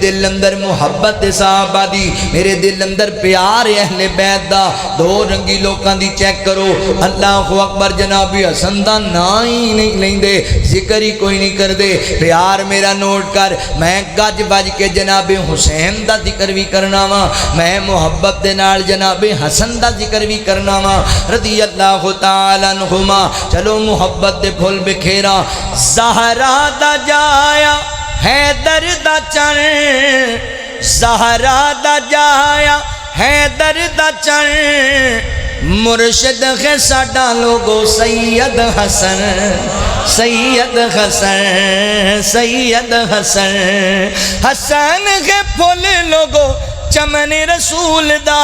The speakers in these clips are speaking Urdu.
دل اندر محبت صحابہ دی، میرے دل اندر پیار اہل بیت دا، دو رنگی لوکاں دی چیک کرو، اللہ اکبر جناب حسن دا نا ہی نہیں لیندے، ذکر ہی کوئی نہیں کر دے، پیار میرا نوٹ کر، میں گج بج کے جناب حسین دا ذکر بھی کرنا وا، میں محبت دے نال جناب حسن دا ذکر بھی کرنا وا رضی اللہ تعالی عنہما۔ چلو محبت دے پھول بکھیرا، زہرا دا جایا حیدر دا چن، زہرا دا جایا حیدر دا چن، مرشد ہے ساڈا لوگو سید حسن، سید حسن، سید حسن، حسن ہے پھول لوگو چمن رسول دا،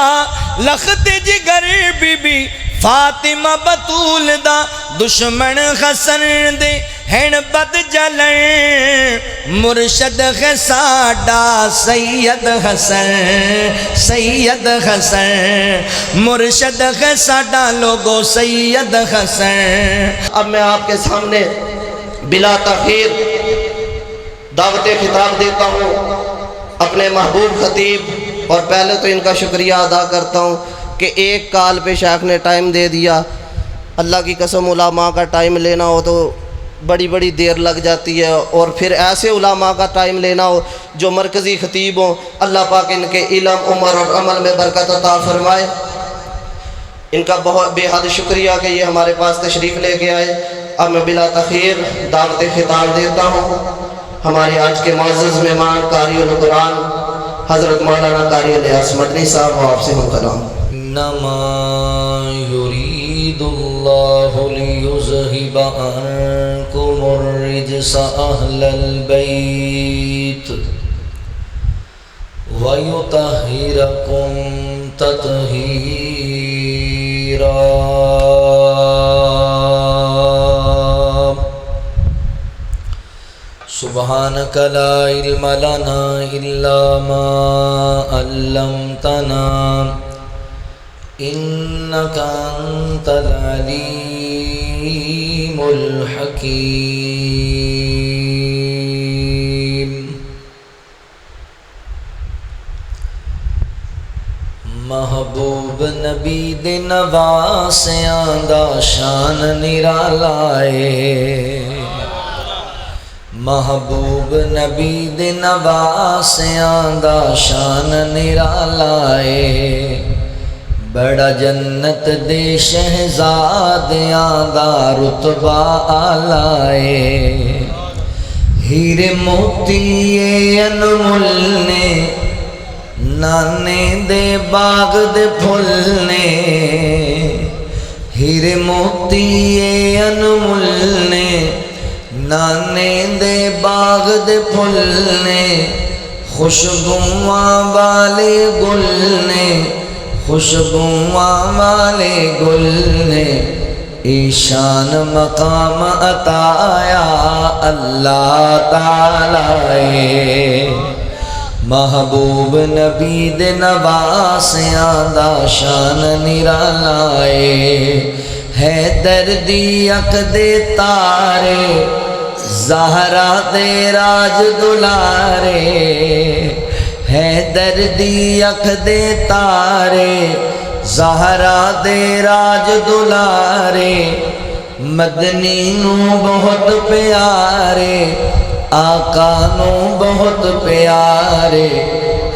لخت جگر بی بی فاطمہ بطول دا، دشمن حسن دے ہن بد جلن، مرشد ہے ساڈا سید حسن، سید حسن، مرشد ہے ساڈا لوگو سید حسن۔ اب میں آپ کے سامنے بلا تاخیر دعوت خطاب دیتا ہوں اپنے محبوب خطیب، اور پہلے تو ان کا شکریہ ادا کرتا ہوں کہ ایک کال پہ شیخ نے ٹائم دے دیا۔ اللہ کی قسم علماء کا ٹائم لینا ہو تو بڑی بڑی دیر لگ جاتی ہے، اور پھر ایسے علماء کا ٹائم لینا ہو جو مرکزی خطیب ہوں، اللہ پاک ان کے علم عمر اور عمل میں برکت عطا فرمائے۔ ان کا بہت بے حد شکریہ کہ یہ ہمارے پاس تشریف لے کے آئے۔ اب میں بلا تاخیر دعوت خطاب دیتا ہوں ہمارے آج کے معزز مہمان قاری القرآن حضرت مولانا قاری الیاس مدنی صاحب، وہ آپ سے ہم کلام۔ انما يريد الله ليذهب عنكم الرجس اهل البيت ويطهركم تطهيرا۔ سبحانك لا علم لنا إلا ما علمتنا إنك أنت العليم الحكيم۔ محبوب نبی دے نواسیاں دا شان نرالا ہے، محبوب نبی دے نواسیاں دا شان نرالا ہے، بڑا جنت دے شہزادیاں دا رتبہ آلائے، ہیرے موتی انمول نے نانے دے باغ دے پھول نے، ہیرے موتی انمول نے نانے دے باغ دے پھول نے، خوشبواں والے گل نے، خوشبواں والے گل نے، ایشان مقام عطایا اللہ تعالی۔ محبوب نبی دے نواسیاں دا شان نرالا ہے، دردی اک دے تارے زہرا دے راج دلارے، ہے دردی اک دے تارے زہرا دے راج دلارے، مدنی نو بہت پیارے آقا نو بہت پیارے،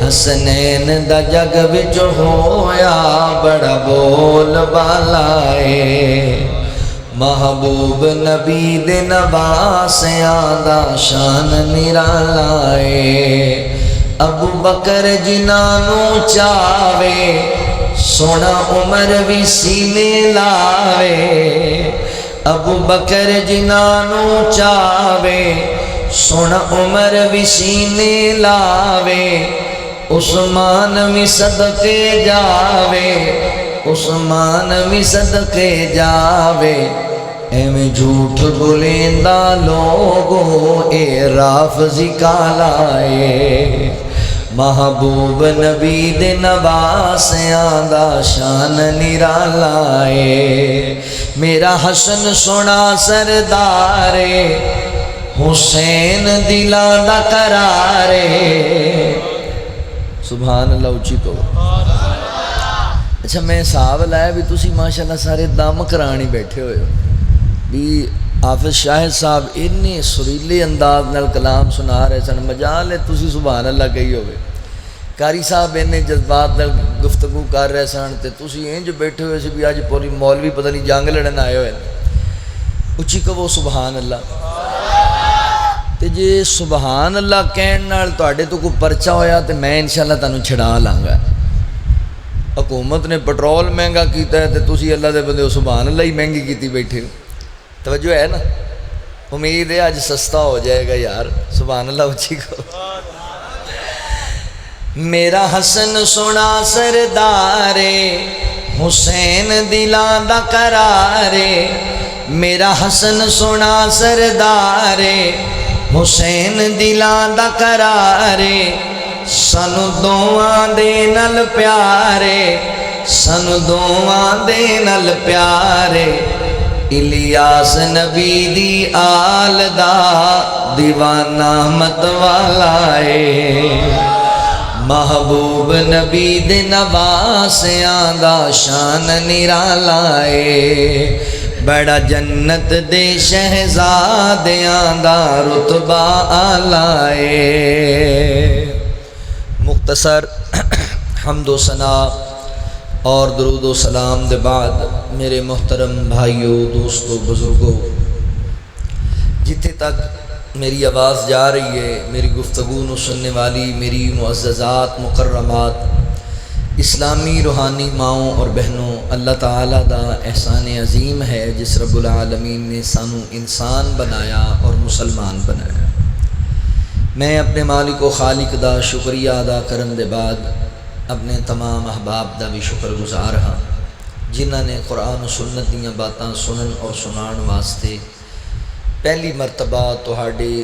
حسنین دا جگ وچ ہویا بڑا بول بالائے، محبوب نبی دے نواسیاں دا شان نرالا ہے۔ ابو بکر جنانو چاوے سونا عمر بھی سینے لاوے، ابو بکر جنانو چاوے سونا عمر بھی سینے لاوے، عثمان بھی صدقے جاوے، عثمان بھی صدقے جاوے، ایویں جھوٹ بولیندا لوگو اے رافضی کالائے، محبوب نبی دے نواسیاں دا شان نرالا ہے، میرا حسن سونا سردارے حسین دلاں دا قرار ہے۔ سبحان اللہ اچھی کہو۔ اچھا میں حساب لایا بھی تسی ماشاءاللہ سارے دم کرانی بیٹھے ہوئے ہو بھی حافظ شاہد صاحب اتنے سریلے انداز نال کلام سنا رہے سن، مجال ہے تسی سبحان اللہ کہی ہوئے۔ قاری صاحب اتنے جذبات نال گفتگو کر رہے سن تے تسی انج بیٹھے ہوئے سی بھی اج پوری مولوی پتہ نہیں جنگ لڑن آئے ہوئے۔ اچھی کہو سبحان اللہ۔ تے جے سبحان اللہ کہن نال تواڈے تو کوئی پرچہ ہویا تے میں انشاءاللہ تانوں چھڑا لاں گا۔ حکومت نے پٹرول مہنگا کیتا ہے تے تسی اللہ دے بندے سبحان اللہ ہی مہنگی کیتی بیٹھے ہو۔ توجہ ہے نا؟ امید ہے آج سستا ہو جائے گا یار۔ سبحان اللہ اچھی کہو۔ میرا حسن سونا سردار حسین دلاں دا قرار، میرا حسن سونا سردار حسین دلاں دا قرار، سانو دوواں دے نال پیارے، سانو دوواں دے نال پیارے، الیاس نبی دی آل دا دیوانہ مت والا ہے، محبوب نبی دے نواسیاں دا شان نرالا ہے، بڑا جنت دے شہزادیاں دا رتبہ آلہ ہے۔ مختصر حمد و ثنا اور درود و سلام دے بعد میرے محترم بھائیوں، دوستوں، بزرگوں، جتھے تک میری آواز جا رہی ہے، میری گفتگو نو سننے والی میری معززات مکرمات اسلامی روحانی ماؤں اور بہنوں، اللہ تعالیٰ دا احسان عظیم ہے جس رب العالمین نے سانو انسان بنایا اور مسلمان بنایا۔ میں اپنے مالک و خالق دا شکریہ ادا کرن دے بعد اپنے تمام احباب دا بھی شکر گزار ہاں جنہاں نے قرآن و سنت دیاں باتاں سنن اور سنان واسطے پہلی مرتبہ تہاڈے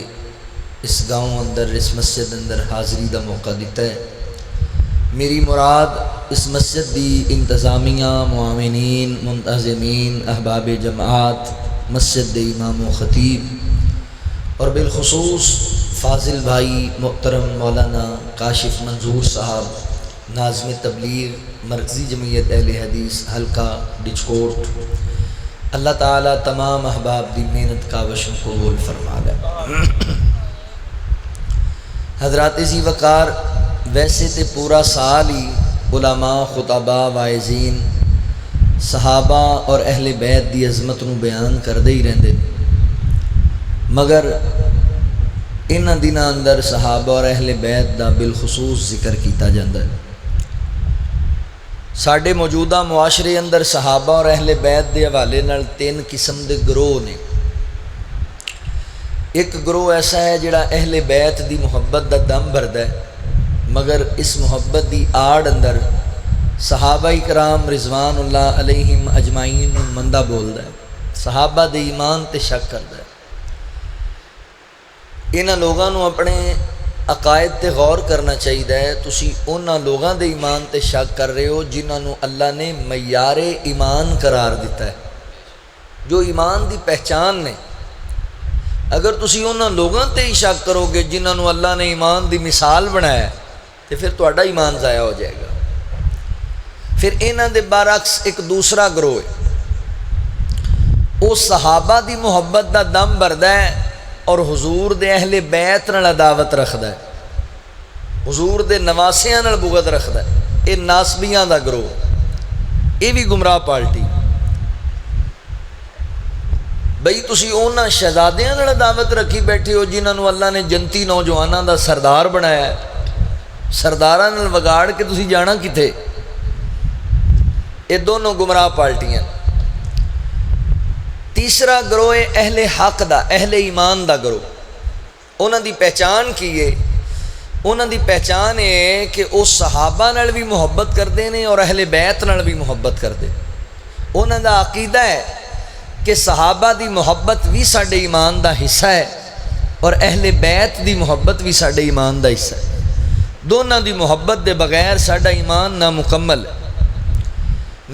اس گاؤں اندر، اس مسجد اندر حاضری دا موقع دیتا ہے۔ میری مراد اس مسجد دی انتظامیہ، معاونین، منتظمین، احباب جماعت، مسجد دے امام و خطیب اور بالخصوص فاضل بھائی محترم مولانا کاشف منظور صاحب، ناظم تبلیغ مرکزی جمعیت اہل حدیث حلقہ ڈچکوٹ، اللہ تعالیٰ تمام احباب دی محنت کا وشم قبول فرما لے۔ حضرات ذی وقار، ویسے تے پورا سال ہی علماء، خطباء، واعظین، صحابہ اور اہل بیت دی عظمت نو بیان کردے ہی رہندے، مگر انہاں دناں اندر صحابہ اور اہل بیت دا بالخصوص ذکر کیتا جاندہ ہے۔ ساڈے موجودہ معاشرے اندر صحابہ اور اہل بیت دے حوالے نال تین قسم دے گروہ نے۔ ایک گروہ ایسا ہے جڑا اہل بیت دی محبت دا دم بھردا ہے، مگر اس محبت دی آڑ اندر صحابہ کرام رضوان اللہ علیہم اجمعین نوں مندہ بولدا ہے، صحابہ دے ایمان تے شک کردا ہے۔ انہاں لوگاں نوں اپنے عقائد تے غور کرنا چاہیے ہے۔ تسی انہاں لوگاں دے ایمان تے شک کر رہے ہو جنہاں نوں اللہ نے معیار ایمان قرار دیتا ہے، جو ایمان دی پہچان نے۔ اگر تسی انہاں لوگاں تے ہی شک کرو گے جنہاں نوں اللہ نے ایمان دی مثال بنایا ہے تو پھر تہاڈا ایمان ضائع ہو جائے گا۔ پھر انہاں دے برعکس ایک دوسرا گروہ ہے، وہ صحابہ دی محبت دا دم بھردا ہے اور حضور دے اہل بیت نال عداوت رکھدا ہے، حضور دے نواسیاں نال بغض رکھدا ہے۔ یہ ناسبیاں دا گروہ، یہ بھی گمراہ پارٹی۔ بھئی تسی انہاں شہزادیاں نال عداوت رکھی بیٹھے ہو جنہاں نوں اللہ نے جنتی نوجواناں دا سردار بنایا ہے، سرداراں نال وگاڑ کے تسی جانا کتے؟ یہ دونوں گمراہ پارٹیاں۔ تیسرا گروہ ہے اہل حق دا، اہل ایمان دا گروہ۔ انہاں دی پہچان کی ہے؟ انہاں دی پہچان ہے کہ وہ صحابہ نال بھی محبت کردے نے اور اہل بیت نال بھی محبت کردے۔ انہاں دا عقیدہ ہے کہ صحابہ دی محبت بھی ساڈے ایمان دا حصہ ہے اور اہل بیت دی محبت بھی ساڈے ایمان دا حصہ ہے۔ دونوں دی محبت دے بغیر ساڈا ایمان نامکمل ہے۔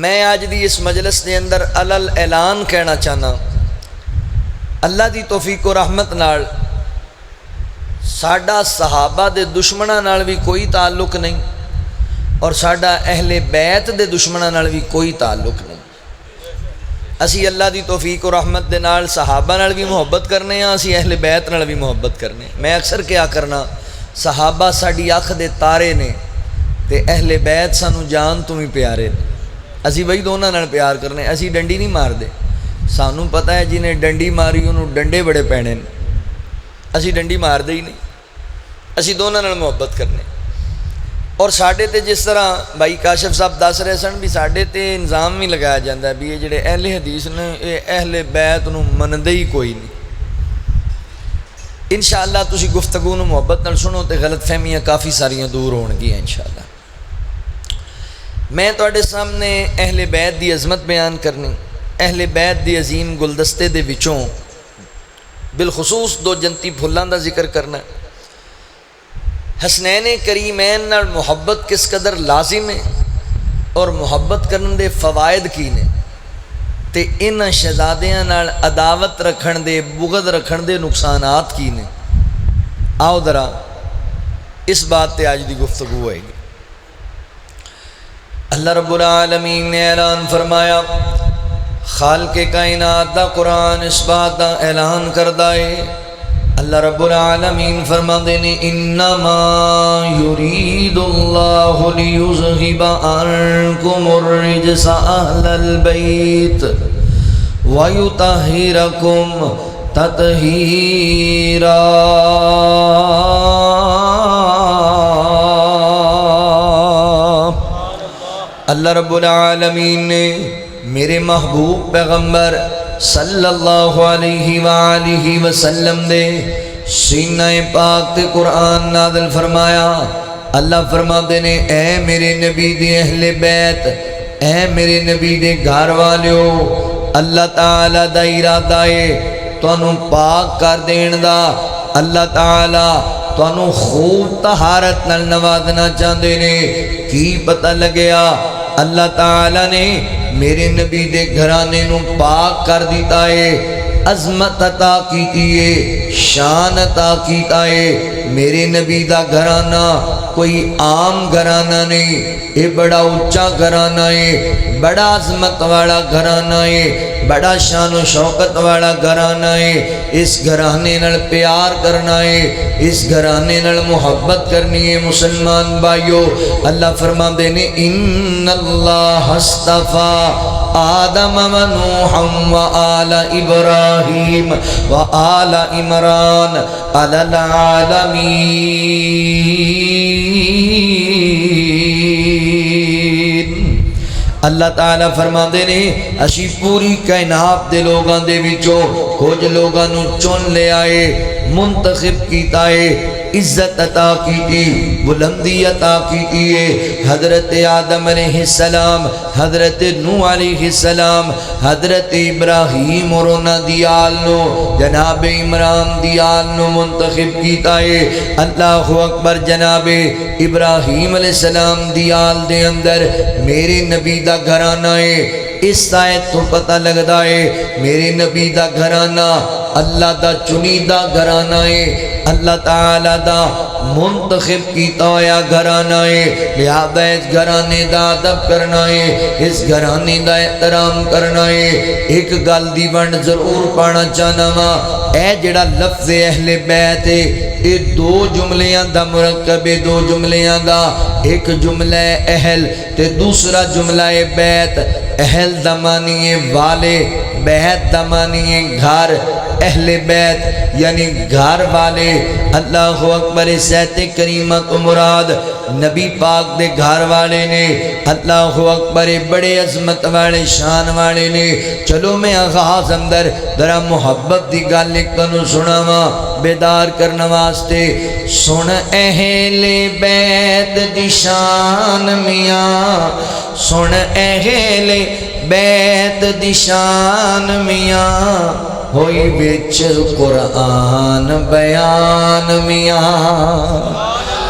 میں آج دی اس مجلس دے اندر علل اعلان کہنا چاہنا، اللہ دی توفیق و رحمت نال ساڈا صحابہ دے دشمناں نال بھی کوئی تعلق نہیں اور ساڈا اہل بیت دے دشمناں نال بھی کوئی تعلق نہیں. اسی اللہ دی توفیق و رحمت دے نال صحابہ نال بھی محبت کرنے ہاں، اسی اہل بیت نال بھی محبت کرنے. میں اکثر کیا کرنا، صحابہ ساڈی اکھ دے تارے نے تے اہل بیت سانو جان تو بھی پیارے نے. اسی بھائی دونوں نال پیار کرنے، اسی ڈنڈی نہیں مار دے. سانو پتہ ہے جنہیں ڈنڈی ماری انہوں ڈنڈے بڑے پینے نے، اسی ڈنڈی مار دے ہی نہیں. اسی دونوں نال محبت کرنے. اور ساڈے تے جس طرح بھائی کاشف صاحب دس رہے سن بھی ساڈے تے انظام بھی لگایا جاتا ہے بھی یہ جڑے اہل حدیث نے یہ اہل بیت نو مندے ہی کوئی نہیں. انشاءاللہ تسی گفتگو نو محبت نال سنو تے غلط فہمیاں کافی ساریاں دور ہون گی انشاءاللہ. میں تواڈے سامنے اہل بیت دی عظمت بیان کرنی، اہل بیت دی عظیم گلدستے دے وچوں بالخصوص دو جنتی پھلاں دا ذکر کرنا ہے. حسنین کریمین نال محبت کس قدر لازم ہے اور محبت کرن دے فوائد کی نے تے ان شہزادیاں نال عداوت رکھن دے بغض رکھن دے نقصانات کی نے. آؤ ذرا اس بات تے آج دی گفتگو ہوئے گی. اللہ رب العالمین نے اعلان فرمایا، خالق کائنات دا قرآن اس بات دا اعلان کردہ ہے. اللہ رب العالمین فرماندے نے انما یرید اللہ لیذہب عنکم الرجس اہل البیت ویطہرکم تطہیرا. اللہ رب العالمین نے میرے محبوب پیغمبر صلی اللہ علیہ وآلہ وسلم دے سینہ پاک تے قرآن نازل فرمایا. اللہ فرماتے نے اے میرے نبی دے اہل بیت، اے میرے نبی دے گھر والیو، اللہ تعالیٰ دا ارادہ ہے تانوں پاک کر دین دا. اللہ تعالیٰ تانوں خوب طہارت نال نوازنا چاہندے نے. کی پتہ لگیا اللہ تعالیٰ نے میرے نبی دے گھرانے نو پاک کر دیتا ہے، عظمت عطا کیتی ہے، شان عطا کیتا ہے. میرے نبی دا گھرانہ کوئی عام گھرانہ نہیں، یہ بڑا اونچا گھرانہ ہے، بڑا عظمت والا گھرانہ ہے، بڑا شان و شوکت والا گھرانہ ہے. اس گھرانے نال پیار کرنا ہے، اس گھرانے نال محبت کرنی ہے. مسلمان بھائیو، اللہ فرماندے نے ان اللہ اصطفیٰ آدم و نوحا و آل ابراہیم و آل عمران علی العالمین. اللہ تعالیٰ فرماندے نے اسی پوری کائنات دے لوگاں دے وچوں کچھ لوگاں نو چن لے آئے، منتخب کیتا ہے، عزت عطا کیتی، بلندی عطا کیتی ہے. حضرت آدم علیہ السلام، حضرت نوح علیہ السلام، حضرت ابراہیم اور انہاں دی آل نو، جناب عمران دی آل نو منتخب کیتا ہے. اللہ اکبر. جناب ابراہیم علیہ السلام دی آل دے اندر میرے نبی دا گھرانہ ہے. اس آیت تو پتہ لگدا ہے میرے نبی دا گھرانہ اللہ دا چنیدہ گھرانہ ہے، اللہ تعالیٰ دا منتخب کیتا ہویا گھرانہ ہے. لہذا اس گھرانے دا ادب کرنا ہے، اس گھرانے دا احترام کرنا ہے. ایک گل دی ونڈ ضرور پانا چاہنا وا، اے جڑا لفظ اہل بیت ہے یہ دو جملیاں دا مرکب ہے، دو جملیاں دا. ایک جملہ اہل تے دوسرا جملہ بیت. اہل دا معنی ہے والے، بیت دا معنی ہے گھر. اہل بیت یعنی گھر والے. اللہ اکبر. سیت کریمہ تو مراد نبی پاک دے گھر والے نے. اللہ اکبر. بڑے عظمت والے شان والے نے. چلو میں آغاز اندر ذرا محبت دی گل ایک تنو سناواں بیدار کرنے واسطے. سن اہل بیت دی شان میاں، سن اہل بیت دی شان میاں، ہوئی وچ قرآن بیان میاں،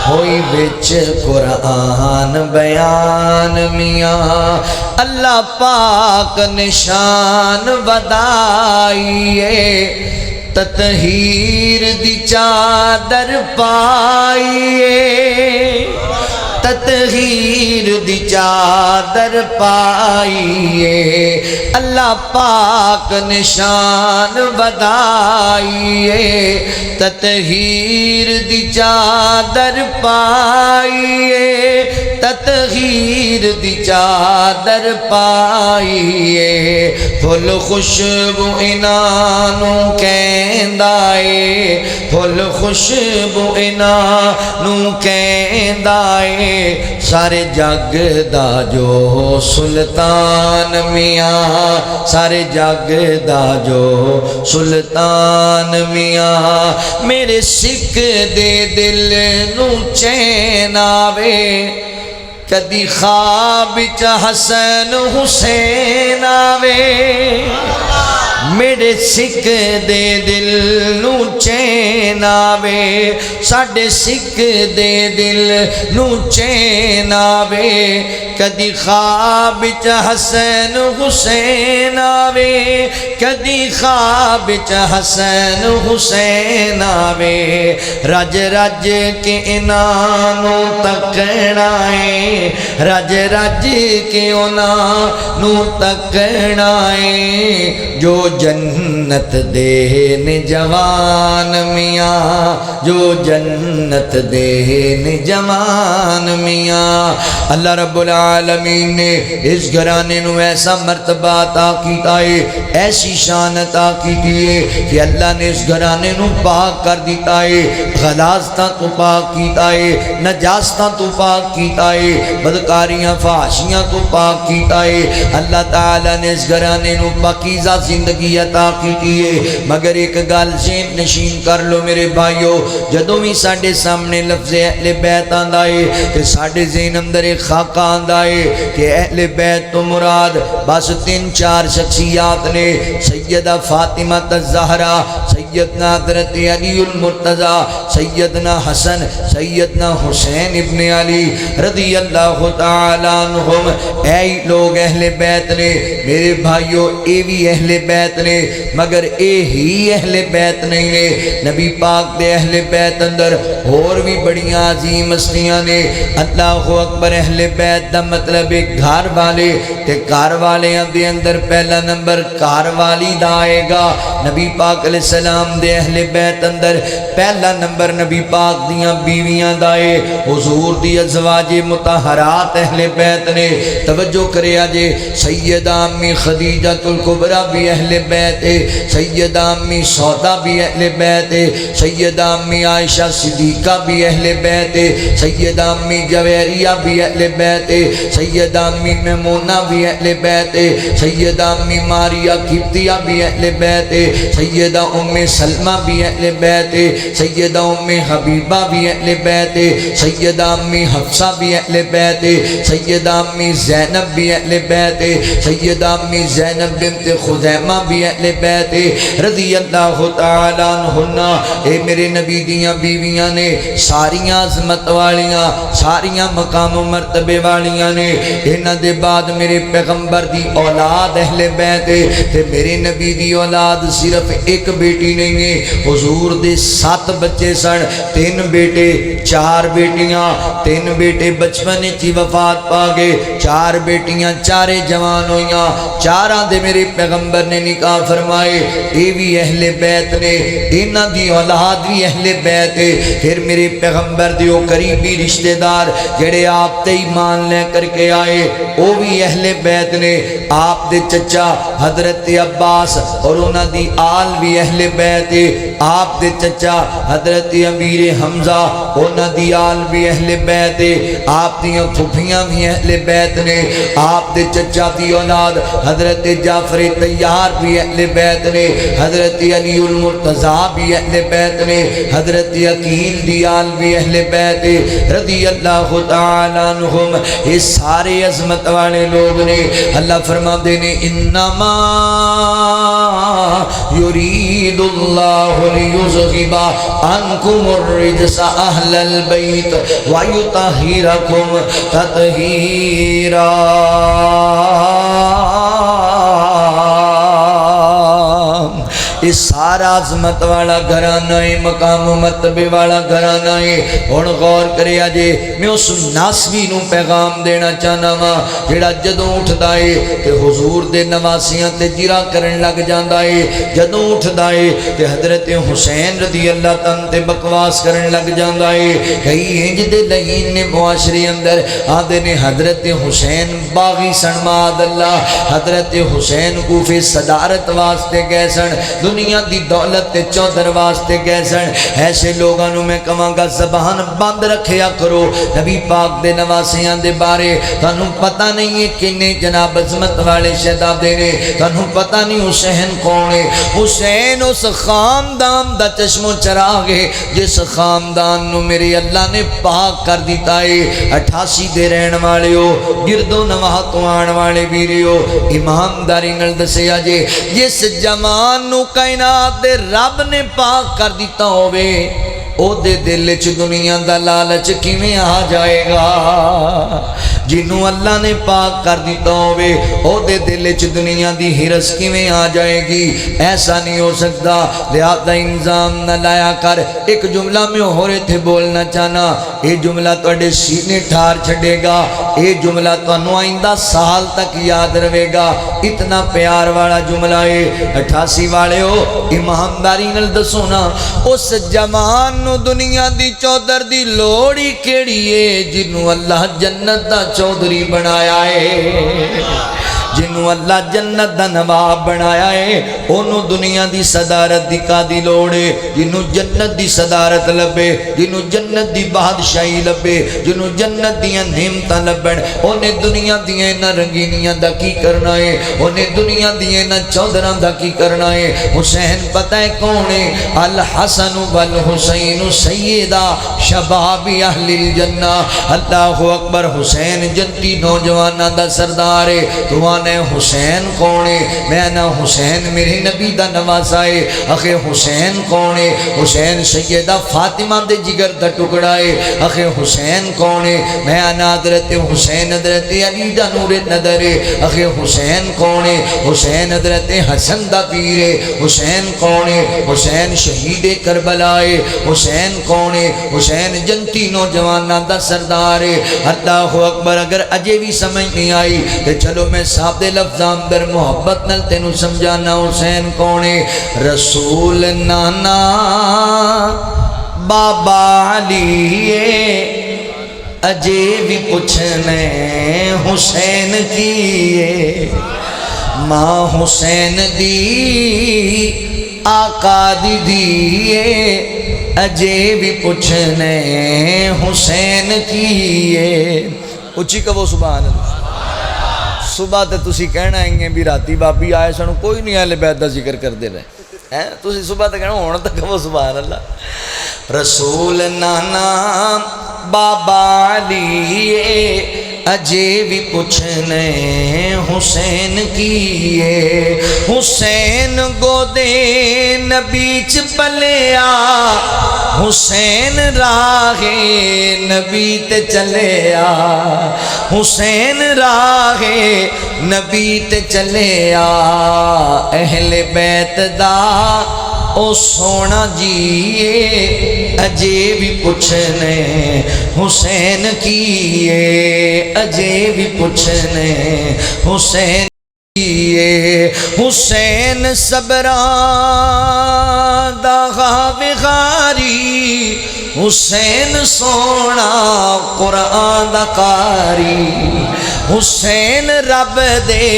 ہوئی وچ قرآن بیان میاں. اللہ پاک نشان ودائیے تطہیر دی چادر پائیے تطہیر دی چادر پائیے اللہ پاک نشان بدائیے تطہیر دی چادر پائیے تطہیر دی چادر پائیے پھل خوشبو انانوں کہندائے پھل خوشبو انانوں کہندائے سارے جگ دا جو سلطان میاں سارے جگ دا جو سلطان میاں میرے سکھ دے دل نو چین آوے کدی خواب چ حسن حسین آوے میرے سکھ دے دل نو چین آوے ساڈے سکھ دے دل نو چین آوے کدی خواب چ حسن حسین آوے کدی خواب چ حسن حسین آوے رج رج کے انہوں تکنا ہے رج رج کے انہوں تکنا ہے جو جنت دے جوان میاں جو جنت دے جوان میاں اللہ رب العالمین نے اس گھرانے نو ایسا مرتبہ عطا کیتا ہے ایسی شان عطا کیتی ہے کہ اللہ نے اس گھرانے نو پاک کر دیتا ہے غلاظتاں تو پاک کیتا ہے نجاستاں تو پاک کیتا ہے بدکاریاں فحاشیاں تو پاک کیتا ہے اللہ تعالیٰ نے اس گھرانے نو پاکیزہ زندگی عطا کیتی ہے مگر ایک گل ذہن نشین کر لو میرے بھائیو جدوں بھی ساڈے سامنے لفظ اہل بیت آندا ہے تے ساڈے ذہن اندر ایک خاکہ آندا ہے کہ اہل بیت تو مراد بس 3-4 شخصیات نے سیدہ فاطمہ الزہرا سیدنا حضرت علی المرتضی سیدنا حسن سیدنا حسین ابن علی رضی اللہ تعالیٰ عنہم اے لوگ اہل بیت نے میرے بھائیو اے بھی اہل بیت نے مگر اے ہی اہل بیت نہیں نے نبی پاک دے اہل بیت اندر اور بھی بڑیاں عظیم ہستیاں نے اللہ اکبر اہل بیت دا مطلب ایک گھر والے تے گھر والے دے اندر پہلا نمبر گھر والی دا آئے گا نبی پاک علیہ السلام دے اہل بیت اندر پہلا نمبر نبی پاک دیاں بیویاں دا ہے حضور دی ازواج مطہرات اہل بیت نے توجہ کرے آجے سیدہ امی خدیجہ الکبریٰ بھی اہل بیت ہے سیدہ امی سودا بھی اہل بیت ہے سیدہ امی عائشہ صدیقہ بھی اہل بیت ہے سیدہ امی جویریہ بھی اہل بیت ہے سیدہ امی میمونہ بھی اہل بیت ہے سیدہ امی ماریہ قبطیہ بھی اہل بیت ہے سیدہ ام سلمہ بھی اہل بیت ہے سیدہ ام حبیبہ بھی اہل بیت ہے سیدہ امی حفصہ بھی اہل بیت ہے سیدہ امی زینب بھی اہل بیت ہے سیدہ امی زینب بنت خزیمہ بھی اہل بیت ہے رضی اللہ تعالیٰ عنہ اے میرے نبی دیاں بیویاں نے ساریاں عظمت والیاں ساریاں مقام و مرتبے والیاں نے انہاں دے بعد میرے پیغمبر دی اولاد اہل بیت ہے تے میرے نبی دی اولاد صرف ایک بیٹی نہیں ہے حضور دے 7 بچے سن 3 بیٹے 4 بیٹیاں 3 بیٹے بچپن چی وفات پا گئے 4 بیٹیاں چارے جوان ہویاں 4 دے میرے پیغمبر نے نکاح فرمائے اے بھی اہل بیت نے انہاں دی اولاد بھی اہل بیت ہے پھر میرے پیغمبر دیو قریبی رشتہ دار جڑے آپ تے ایمان لے کر کے آئے او بھی اہل بیت نے آپ دے چچا حضرت عباس اور انہاں دی آل بھی اہل بیت ہے آپ دے چچا حضرت امیر حمزہ انہاں دی آل بھی اہل بیت ہے آپ دیاں پھپھیاں بھی اہل بیت نے آپ دے چچا دی اولاد حضرت جعفر طیار بھی اہل بیت نے حضرت علی المرتضیٰ بھی اہل بیت نے حضرت عقیل دی آل بھی اہل بیت رضی اللہ تعالیٰ عنہم یہ سارے عظمت والے لوگ نے اللہ فرما دینے انما یرید اللہ لیذہب عنکم الرجس اہل البیت ویطہرکم تطہیرا یہ سارا عظمت والا گھرانہ ہے، مقام و مرتبے والا گھرانہ ہے۔ ہن غور کریا جے، میں اس ناسوی نو پیغام دینا چاہنا وا جڑا جدوں اٹھدا ہے تے حضور دے نواسیاں تے جرا کرن لگ جاندا ہے، جدوں اٹھدا ہے تے حضرت حسین رضی اللہ تعالیٰ تے بکواس کرن لگ جاندا ہے۔ کئی انج دے لعین نے معاشرے اندر آندے نے حضرت حسین باغی سن معاذ اللہ، حضرت حسین کوفے صدارت واسطے گئے سن، دنیا دی دولت تے چودھر واسطے گئے سن۔ ایسے لوگاں نو میں کہاں گا زبان بند رکھیا کرو، نبی پاک دے نواسیاں دے بارے تانوں پتہ نہیں ہے کنے جناب عظمت والے شہزادے نے، تانوں پتہ نہیں حسین کون ہے۔ حسین اس خاندان دا چشم و چراغ ہے جس خاندان نو میرے اللہ نے پاک کر دیتا ہے۔ 88 دے رہن والے ہو، گرد و نواح تو آن والے ویرے ہو، ایمانداری نال دسیا جے جس جوان نو کائنات دے رب نے پاک کر دیتا ہوئے او دے دل چ دنیا دا لالچ کیویں آ جائے گا؟ جنوں اللہ نے پاک کر دیتا ہوئے او دے دل چ دنیا دی ہرس کیویں آ جائے گی؟ ایسا نہیں ہو سکتا، لہذا انضام نہ لایا کر۔ ایک جملہ میں ہو رہے تھے بولنا چاہنا، اے جملہ تواڈے سینے ٹھار چھڑے گا، اے جملہ تانوں آئندہ سال تک یاد رہے گا، اتنا پیار والا جملہ ہے۔ 88 والے ہو، ایمانداری نال دسو نا، اس جوان نو دنیا دی چودھر دی لوڑی کیڑی ہے جنوں اللہ جنت دا چودھری بنایا ہے، جنوں اللہ جنت دا نواب بنایا ہے، انہوں دنیا دی صدارت دی کا دی لوڑے، جنوں جنت دی صدارت لبے، جنوں جنت دی بادشاہی لبے، جنوں جنت دیاں نعمتاں لبن، انہیں دنیا دیاں نہ رنگینیاں دا کی کرنا ہے، انہیں دنیا دیاں نہ چودھراں دا کی کرنا ہے۔ حسین پتہ ہے کون ہے؟ الحسن والحسین سیدہ شباب اہل الجنہ، اللہ اکبر۔ حسین جنتی نوجوانہ دا سردار ہے۔ تو آنے حسین کون ہے؟ میں نا حسین میرے نبی دا نواسا ہے۔ اخے حسین کون ہے؟ حسین سیدہ فاطمہ دے جگر دا ٹکڑا ہے۔ اخے حسین کون ہے؟ میں نا حضرت حسین حضرت علی دا نور نظر ہے۔ اخے حسین کون ہے؟ حسین حضرت حسن دا پیر ہے۔ حسین کون ہے؟ حسین شہید کربلا ہے۔ حسین کون ہے؟ حسین جنتی نوجوانہ دا سردار ہے۔ اللہ اکبر۔ اگر اجے بھی سمجھ نہیں آئی تو چلو میں سادے لفظاں اندر محبت نال تینوں سمجھانا۔ حسین کون ہے؟ رسول نانا بابا علی اجے بھی پوچھنے حسین کیے، ماں حسین دی آقا دی دیئے اجے بھی پوچھنے حسین کیے۔ اچھی کہو سبحان اللہ۔ صبح تے تسی کہنا ہے بھی راتی بابی آئے سنو کوئی نہیں اہل بیت دا ذکر کر دے رہے، تسی صبح تے کہنا ہونا تک کہو سبحان اللہ۔ رسول نانا بابا علی اجے بھی پوچھنے حسین کیے، حسین گودے نبی چ پلیا، حسین راہ نبی تے چلیا، حسین راہ نبی تے چلیا، اہل بیت دا او سونا جیے اجے بھی پوچھنے حسین کیے، اجے بھی پوچھنے حسین کیے۔ حسین صبران دا غاری، حسین سونا قرآن دا قاری، حسین رب دے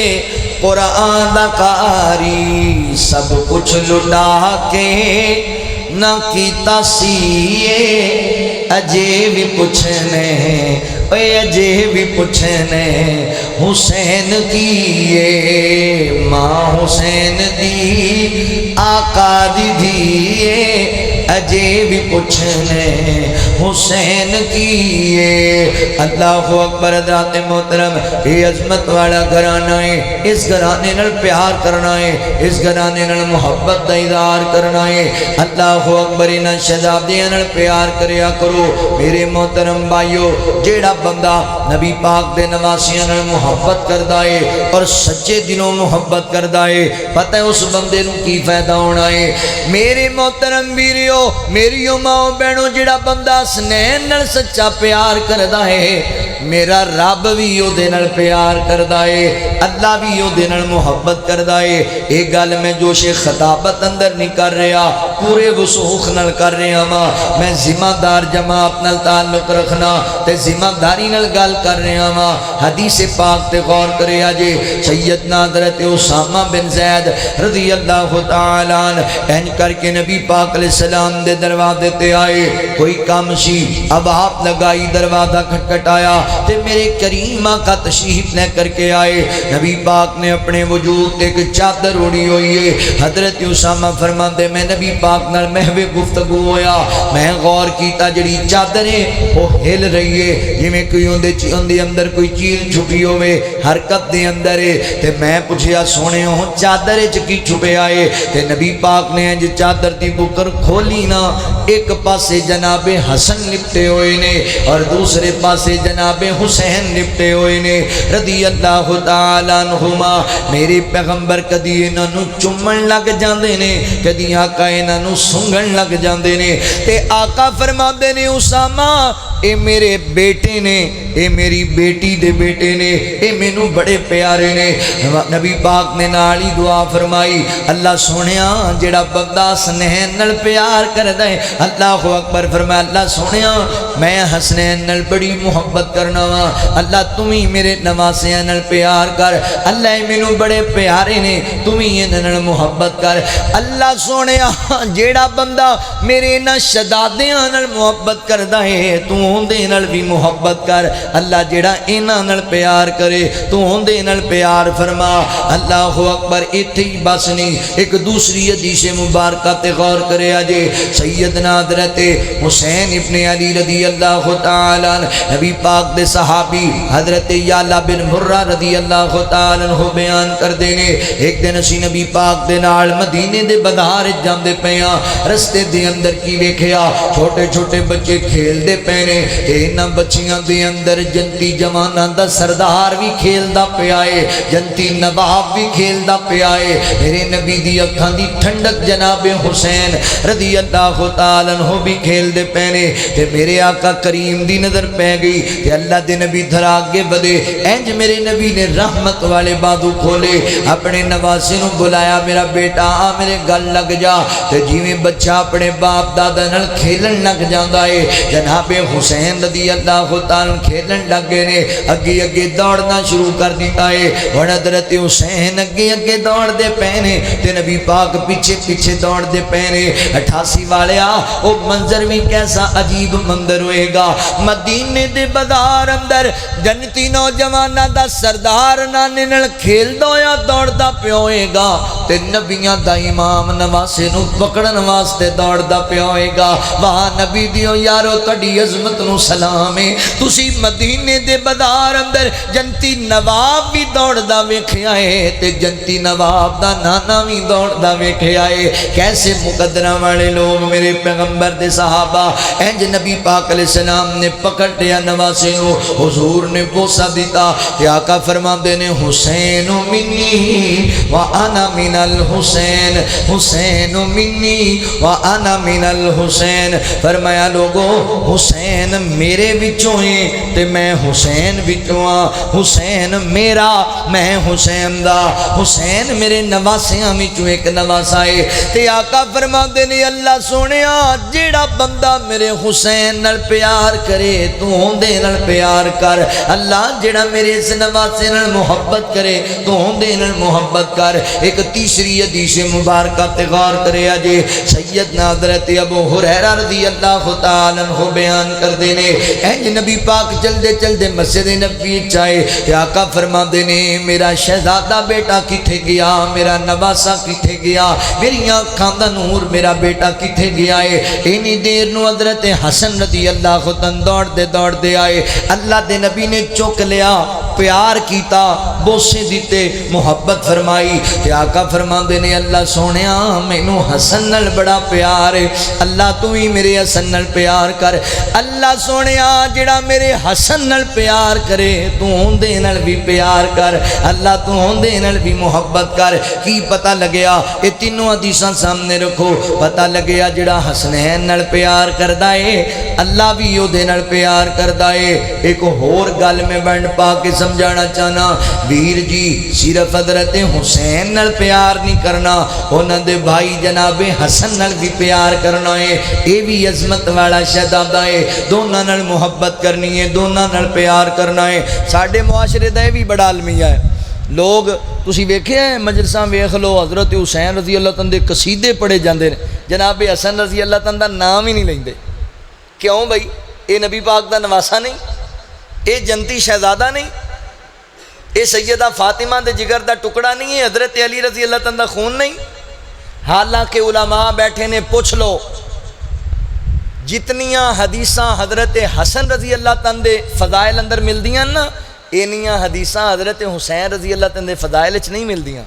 قرآن دا قاری، سب کچھ لٹا کے نہ کیتا سیے اجے بھی پوچھنے، اے اجے بھی پوچھنے حسین کیے، ماں حسین دی آقا دی دیئے اجے بھی پوچھنے حسین کیے۔ اللہ اکبر حضرات محترم یہ عظمت والا گھرانہ ہے اس گھرانے نال پیار کرنا ہے اس گھرانے نال محبت دا اظہار کرنا ہے اللہ اکبر انہاں شہزادیاں نال پیار کریا کرو میرے محترم بھائیو جیڑا بندہ نبی پاک دے نواسیاں نال محبت کردا ہے اور سچے دلوں محبت کردا ہے پتہ ہے اس بندے نو کی فائدہ ہونا ہے میرے محترم ویریو میریو ماں بہنوں جڑا بندہ سنین نال سچا پیار کردا ہے میرا رب بھی او دے نال پیار کردا ہے اللہ بھی او دے نال محبت کردا ہے ایک گل میں جوش خطابت اندر نہیں کر رہا پورے وسوخ نال کر رہا ہاں میں ذمہ دار جماعت نال تعلق رکھنا تے ذمہ داری نال گل کر رہا ہاں حدیث پاک تے غور کریا جے سیدنا حضرت اسامہ بن زید رضی اللہ تعالی عنہ این کر کے نبی پاک علیہ السلام دے دروازے تے آئے کوئی کام سی اب آپ لگائی دروازہ کھٹکھٹایا تے میرے کریم آقا تشریف لے کر کے آئے نبی پاک نے اپنے وجود تے ایک چادر اڑی ہوئی ہے حضرت اسامہ فرماندے میں نبی پاک نال محو گفتگو ہویا میں غور کیتا جڑی چادر ہے وہ ہل رہی ہے جویں کوئی اندے اندر کوئی چیز چھپی ہوئے حرکت دے اندر ہے تے میں پوچھیا سونے ہوں چادر وچ کی چھپے آئے تے نبی پاک نے انج چادر دی بکر کھولی نا ایک پاسے جناب حسن لپٹے ہوئے نے اور دوسرے پاسے جناب حسین لپٹے ہوئے نے رضی اللہ تعالی عنہما میرے پیغمبر کدی انہاں نو چومن لگ جاندے نے کدی آقا انہاں نو سونگن لگ جاندے نے تے آقا فرماندے نے اسامہ اے میرے بیٹے نے اے میری بیٹی دے بیٹے نے اے مینوں بڑے پیارے نے نبی پاک نے نالی دعا فرمائی اللہ سونیا جڑا بندہ سنین نال پیار کردا ہے اللہ اکبر فرمایا اللہ سونیا میں حسنین نال بڑی محبت کرنا وا اللہ تمہیں میرے نواسیاں نال پیار کر اللہ مینوں بڑے پیارے نے تمہیں انہاں نال محبت کر اللہ سونیا جڑا بندہ میرے نہ شہزادیاں نال محبت کردا ہے تو اندے نال بھی محبت کر اللہ جڑا انہاں نال پیار کرے تو اندے نال پیار فرما اللہ اکبر ایتھے ہی بس نہیں ایک دوسری حدیث مبارکہ تے غور کرے اجے سیدنا حضرت حسین ابن علی رضی اللہ تعالی عنہ نبی پاک دے صحابی حضرت یعلا بن مرہ رضی اللہ تعالی عنہ بیان کر دینے ایک دن اسی نبی پاک دے نال مدینے دے بازار جاندے پیاں رستے دے اندر کی ویکھیا چھوٹے چھوٹے بچے کھیل دے پینے تے انہاں بچیاں دے اندر جنتی جواناں دا سردار بھی کھیلدا پیا ہے جنتی نواب بھی کھیلدا پیا ہے میرے نبی دی اکھاں دی ٹھنڈک جناب حسین رضی اللہ تعالی عنہ بھی کھیل دے پینے تے میرے آقا کریم دی نظر پہ گئی تے اللہ دے نبی دھر آگے بدے انج میرے نبی نے رحمت والے بازو کھولے اپنے نواسے نو بلایا میرا بیٹا آ میرے گل لگ جا تے جویں بچہ اپنے باپ دادا نال کھیلن لگ جاندا ہے جناب حسین رضی اللہ تعالی کھیلن لگ گئے نے اگے اگے دوڑنا شروع کر دیتا ہے اور حضرت حسین اگے اگے دوڑ دے پینے تے نبی پاک پیچھے پیچھے دوڑ دے پینے 88 والیا او منظر بھی کیسا عجیب منظر ہوئے گا مدینے دے بازار اندر جنتی نوجواناں دا سردار نانے نال کھیلدا ہویا دوڑدا پیا ہوئے گا تے نبیاں دا امام نواسے نو پکڑن واسطے دوڑدا پیا ہوئے گا واہ نبی دیو یارو تہاڈی عظمت نو سلام ہے تسی مدینے دے بازار اندر جنتی نواب بھی دوڑدا ویکھیا ہے تے جنتی نواب دا نانا بھی دوڑدا ویکھیا ہے کیسے مقدرہ والے لوگ میرے پیغمبر دے صحابہ انج نبی پاک علیہ السلام نے پکڑ لیا نواسے نو حضور نے بوسہ دیتا کہ آقا فرماندے نے حسین منی وانا من الحسین حسین منی وانا من الحسین فرمایا لوگو حسین میرے وچوں ہیں تے میں حسین وچوں ہاں حسین میرا میں حسین دا حسین میرے نواسیاں وچوں ایک نواسا ہے تے آقا فرماندے نے اللہ سونیا جیڑا بندہ میرے حسین نال پیار کرے تو ہوندے نال پیار کر اللہ جیڑا میرے اس نواسے نال محبت کرے تو ہوندے نال محبت کر ایک تیسری حدیث مبارکہ تے غور کرے اجے سیدنا حضرت ابو ہریرہ رضی اللہ تعالی عنہ بیان کر کرتے ہیں۔ انج نبی پاک چلدے چلدے مسجد نبوی چائے تے آقا فرماندے نے میرا شہزادہ بیٹا کتھے گیا، میرا نواسا کتھے گیا، میری آنکھاں دا نور میرا بیٹا کتھے گیا ہے۔ اینی دیر نو حضرت حسن رضی اللہ عنہ دوڑ دے آئے، اللہ دے نبی نے چک لیا، پیار کیتا، بوسے دیتے، محبت فرمائی تے آقا فرماندے نے اللہ سونیا مینوں حسن نال بڑا پیار ہے، اللہ تو ہی میرے حسن نال پیار کر۔ اللہ سونیا جڑا میرے حسن نال پیار کرے تو ہوندے نال بھی پیار کر، اللہ تو ہوندے نال بھی محبت کر۔ کی پتہ لگیا، یہ تینوں حدیثاں سامنے رکھو، پتہ لگیا جڑا حسنین نال پیار کردا ہے اللہ بھی اودے نال پیار کردا ہے۔ ایک ہور گل میں بنڈ پا کے سمجھانا چاہنا، ویر جی صرف حضرت حسین نال پیار نہیں کرنا، انہاں دے بھائی جناب حسن نال بھی پیار کرنا ہے، یہ بھی عظمت والا شہزادہ ہے، دونوں نال محبت کرنی ہے، دونوں نال پیار کرنا ہے۔ ساڈے معاشرے دا یہ بھی بڑا المیہ ہے، لوگ تسی ویکھے ہیں مجلساں ویکھ لو حضرت حسین رضی اللہ عنہ دے قصیدے پڑھے جاندے نے، جناب حسن رضی اللہ عنہ دا نام ہی نہیں لیندے۔ کیوں بھائی؟ اے نبی پاک دا نواسا نہیں، اے جنتی شہزادہ نہیں، اے سیدہ فاطمہ دے جگر دا ٹکڑا نہیں ہے، حضرت علی رضی اللہ عنہ دا خون نہیں۔ حالانکہ علماء بیٹھے نے پوچھ لو جتنیاں حدیثاں حضرت حسن رضی اللہ عنہ دے فضائل اندر ملدیاں نا، اینیاں حدیثاں حضرت حسین رضی اللہ عنہ دے فضائل اچ نہیں ملدیاں۔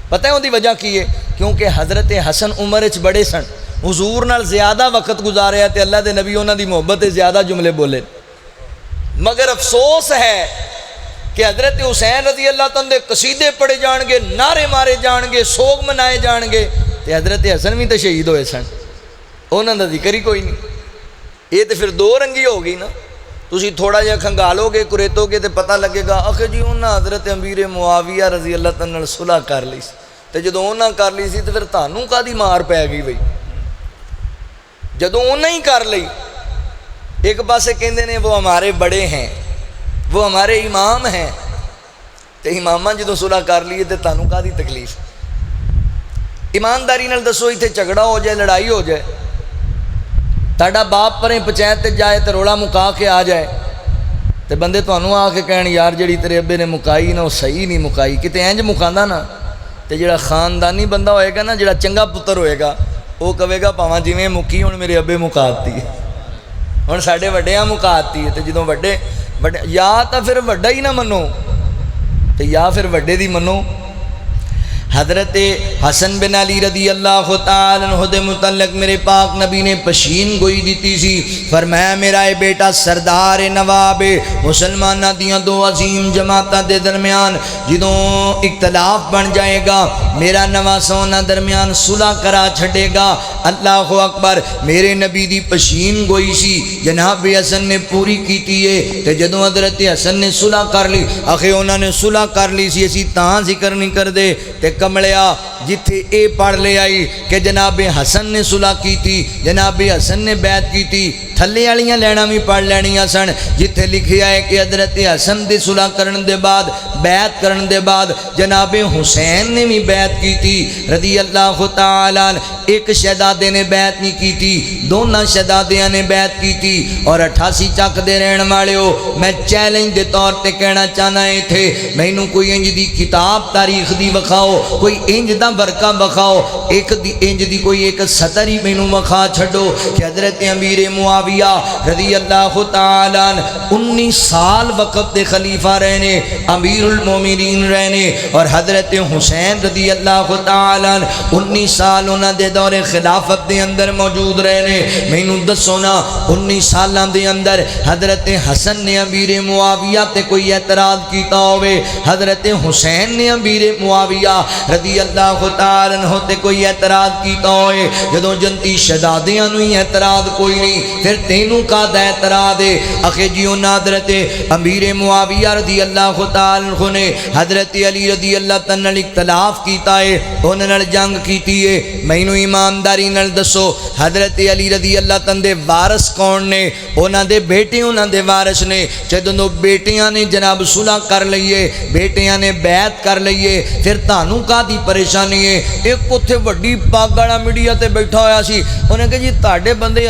پتہ ہے اندی وجہ کی ہے؟ کیونکہ حضرت حسن عمر اچ بڑے سن، حضور نال زیادہ وقت گزاریا تے اللہ دے نبی انہاں دی محبت تے زیادہ جملے بولے۔ مگر افسوس ہے کہ حضرت حسین رضی اللہ عنہ دے قصیدے پڑھے جان گے، نعرے مارے جان گے، سوگ منائے جان گے، تے حضرت حسن بھی تے شہید ہوئے سن، انہاں دا ذکر ہی کوئی نہیں۔ یہ تو پھر دو رنگی ہو گئی نا، تسی تھوڑا جہا کھنگالو گے کریتو گے تو پتہ لگے گا آخر جی انہاں حضرت امیر معاویہ رضی اللہ عنہ صلح کر لی سی، تو جدو انہاں کر لی سی تو پھر تانوں کادی مار پی گئی بھائی؟ جدو انہاں ہی کر لی، ایک پاسے کہندے نے وہ ہمارے بڑے ہیں، وہ ہمارے امام ہیں، تو اماماں جدو صلح کر لیے تو تانوں کادی تکلیف؟ ایمانداری نال دسو ایتھے جھگڑا ہو جائے، لڑائی ہو جائے، تاڑا باپ پریں پنچایت جائے تو روڑا مکا کے آ جائے تو بندے تانوں آ کے کہن یار جڑی تیرے ابے نے مکائی نا وہ صحیح نہیں مکائی، کتے انج مکاندا نا تو جڑا خاندانی بندہ ہوئے گا نا، جڑا چنگا پتر ہوئے گا وہ کہے گا پاواں جویں مکی ہن میرے ابے مکاتی ہے، ہن ساڈے وڈیاں مکاتی ہے، تو جدوں وڈے یا تو پھر وڈا ہی نہ منو تو یا پھر وڈے دی منو۔ حضرت حسن بن علی رضی اللہ تعالیٰ عنہ دے متعلق میرے پاک نبی نے پشین گوئی دیتی سی، فرمایا میرا اے بیٹا سردار نواب مسلمانہ دیاں دو عظیم جماعتاں دے درمیان جدوں اختلاف بن جائے گا میرا نواسونا درمیان صلح کرا چھڑے گا۔ اللہ اکبر، میرے نبی دی پشین گوئی سی جناب حسن نے پوری کیتی ہے، تے جدوں حضرت حسن نے صلح کر لی، آخے انہوں نے صلح کر لی سی، اسی تاں ذکر نہیں کر دے تے کملیا جتھے اے پڑھ لے آئی کہ جناب حسن نے صلح کی تھی، جناب حسن نے بیعت کی تھی، تھلے والیاں لینا بھی پڑھ لینیاں سن جتھے لکھیا ہے کہ حضرت حسن دی صلح کرن دے بعد بیعت کرن دے بعد جناب حسین نے بھی بیعت کی تھی رضی اللہ تعالیٰ عنہ۔ ایک شہزادے نے بیعت نہیں کی تھی، دونوں شہزادیاں نے بیعت کی تھی۔ اور 88 چک دے رہن والے ہو، میں چیلنج دے طور تے کہنا چاہنا ہے تھے مینوں کوئی انج دی کتاب تاریخ دی وکھاؤ، کوئی انج دا ورقہ وکھاؤ، ایک دی انج دی کوئی ایک سطر ہی مینوں وکھا چھڈو کہ حضرت امیر معاویہ رضی اللہ تعالیٰ عنہ 19 سال وقت دے خلیفہ رہنے، امیر المومنین رہنے، اور حضرت حسین رضی اللہ تعالیٰ عنہ 19 سال انہاں دے دور خلافت دے اندر موجود رہنے۔ مینوں دسو نا 19 سالاں دے اندر حضرت حسن نے امیر معاویہ تے کوئی اعتراض کیتا ہوئے، حضرت حسین نے امیر معاویہ رضی اللہ تعالیٰ عنہ تے کوئی اعتراض کیتا ہوئے، جدوں جنتی شہزادیاں نوں ہی اعتراض کوئی نہیں، پھر تینوں کا اعتراض ہے؟ اخے جی انہاں حضرت امیر معاویہ رضی اللہ تعالیٰ عنہ نے حضرت علی رضی اللہ تعالیٰ عنہ اختلاف کیتا ہے، انہاں نال جنگ کیتی ہے۔ مینوں ایمانداری نال دسو حضرت علی رضی اللہ تعالیٰ دے وارث کون نے؟ انہاں دے بیٹے انہاں دے وارث نے۔ جدوں بیٹیاں نے جناب صلح کر لئیے، بیٹیاں نے بیعت کر لئیے، پھر تانوں کا دی پریشانی ہے؟ ایک اتھے وڈی پاگ والا میڈیا تے بیٹھا ہویا سی، انہیں کہ جی تاڑے بندے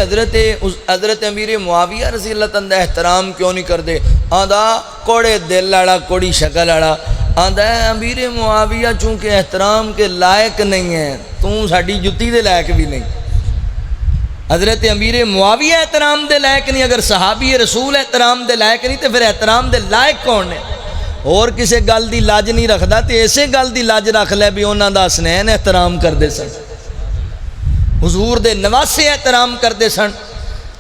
حضرت امیر معاویہ رضی اللہ تعالیٰ دا احترام کیوں نہیں کرتے؟ آندا کوڑے دل والا کوڑی شکل والا آندا ہے امیر معاویہ چونکہ احترام کے لائق نہیں ہے، تو ساڈی جتی دے لائق بھی نہیں۔ حضرت امیر معاویہ احترام دے لائق نہیں، اگر صحابی رسول احترام دے لائق نہیں تو پھر احترام دے لائق کون ہے؟ اور کسے گل دی لاج نہیں رکھدا تے اسے گل دی لاج رکھ لے بھی انہاں دا حسنین احترام کردے سن، حضور دے نواسے احترام کردے سن۔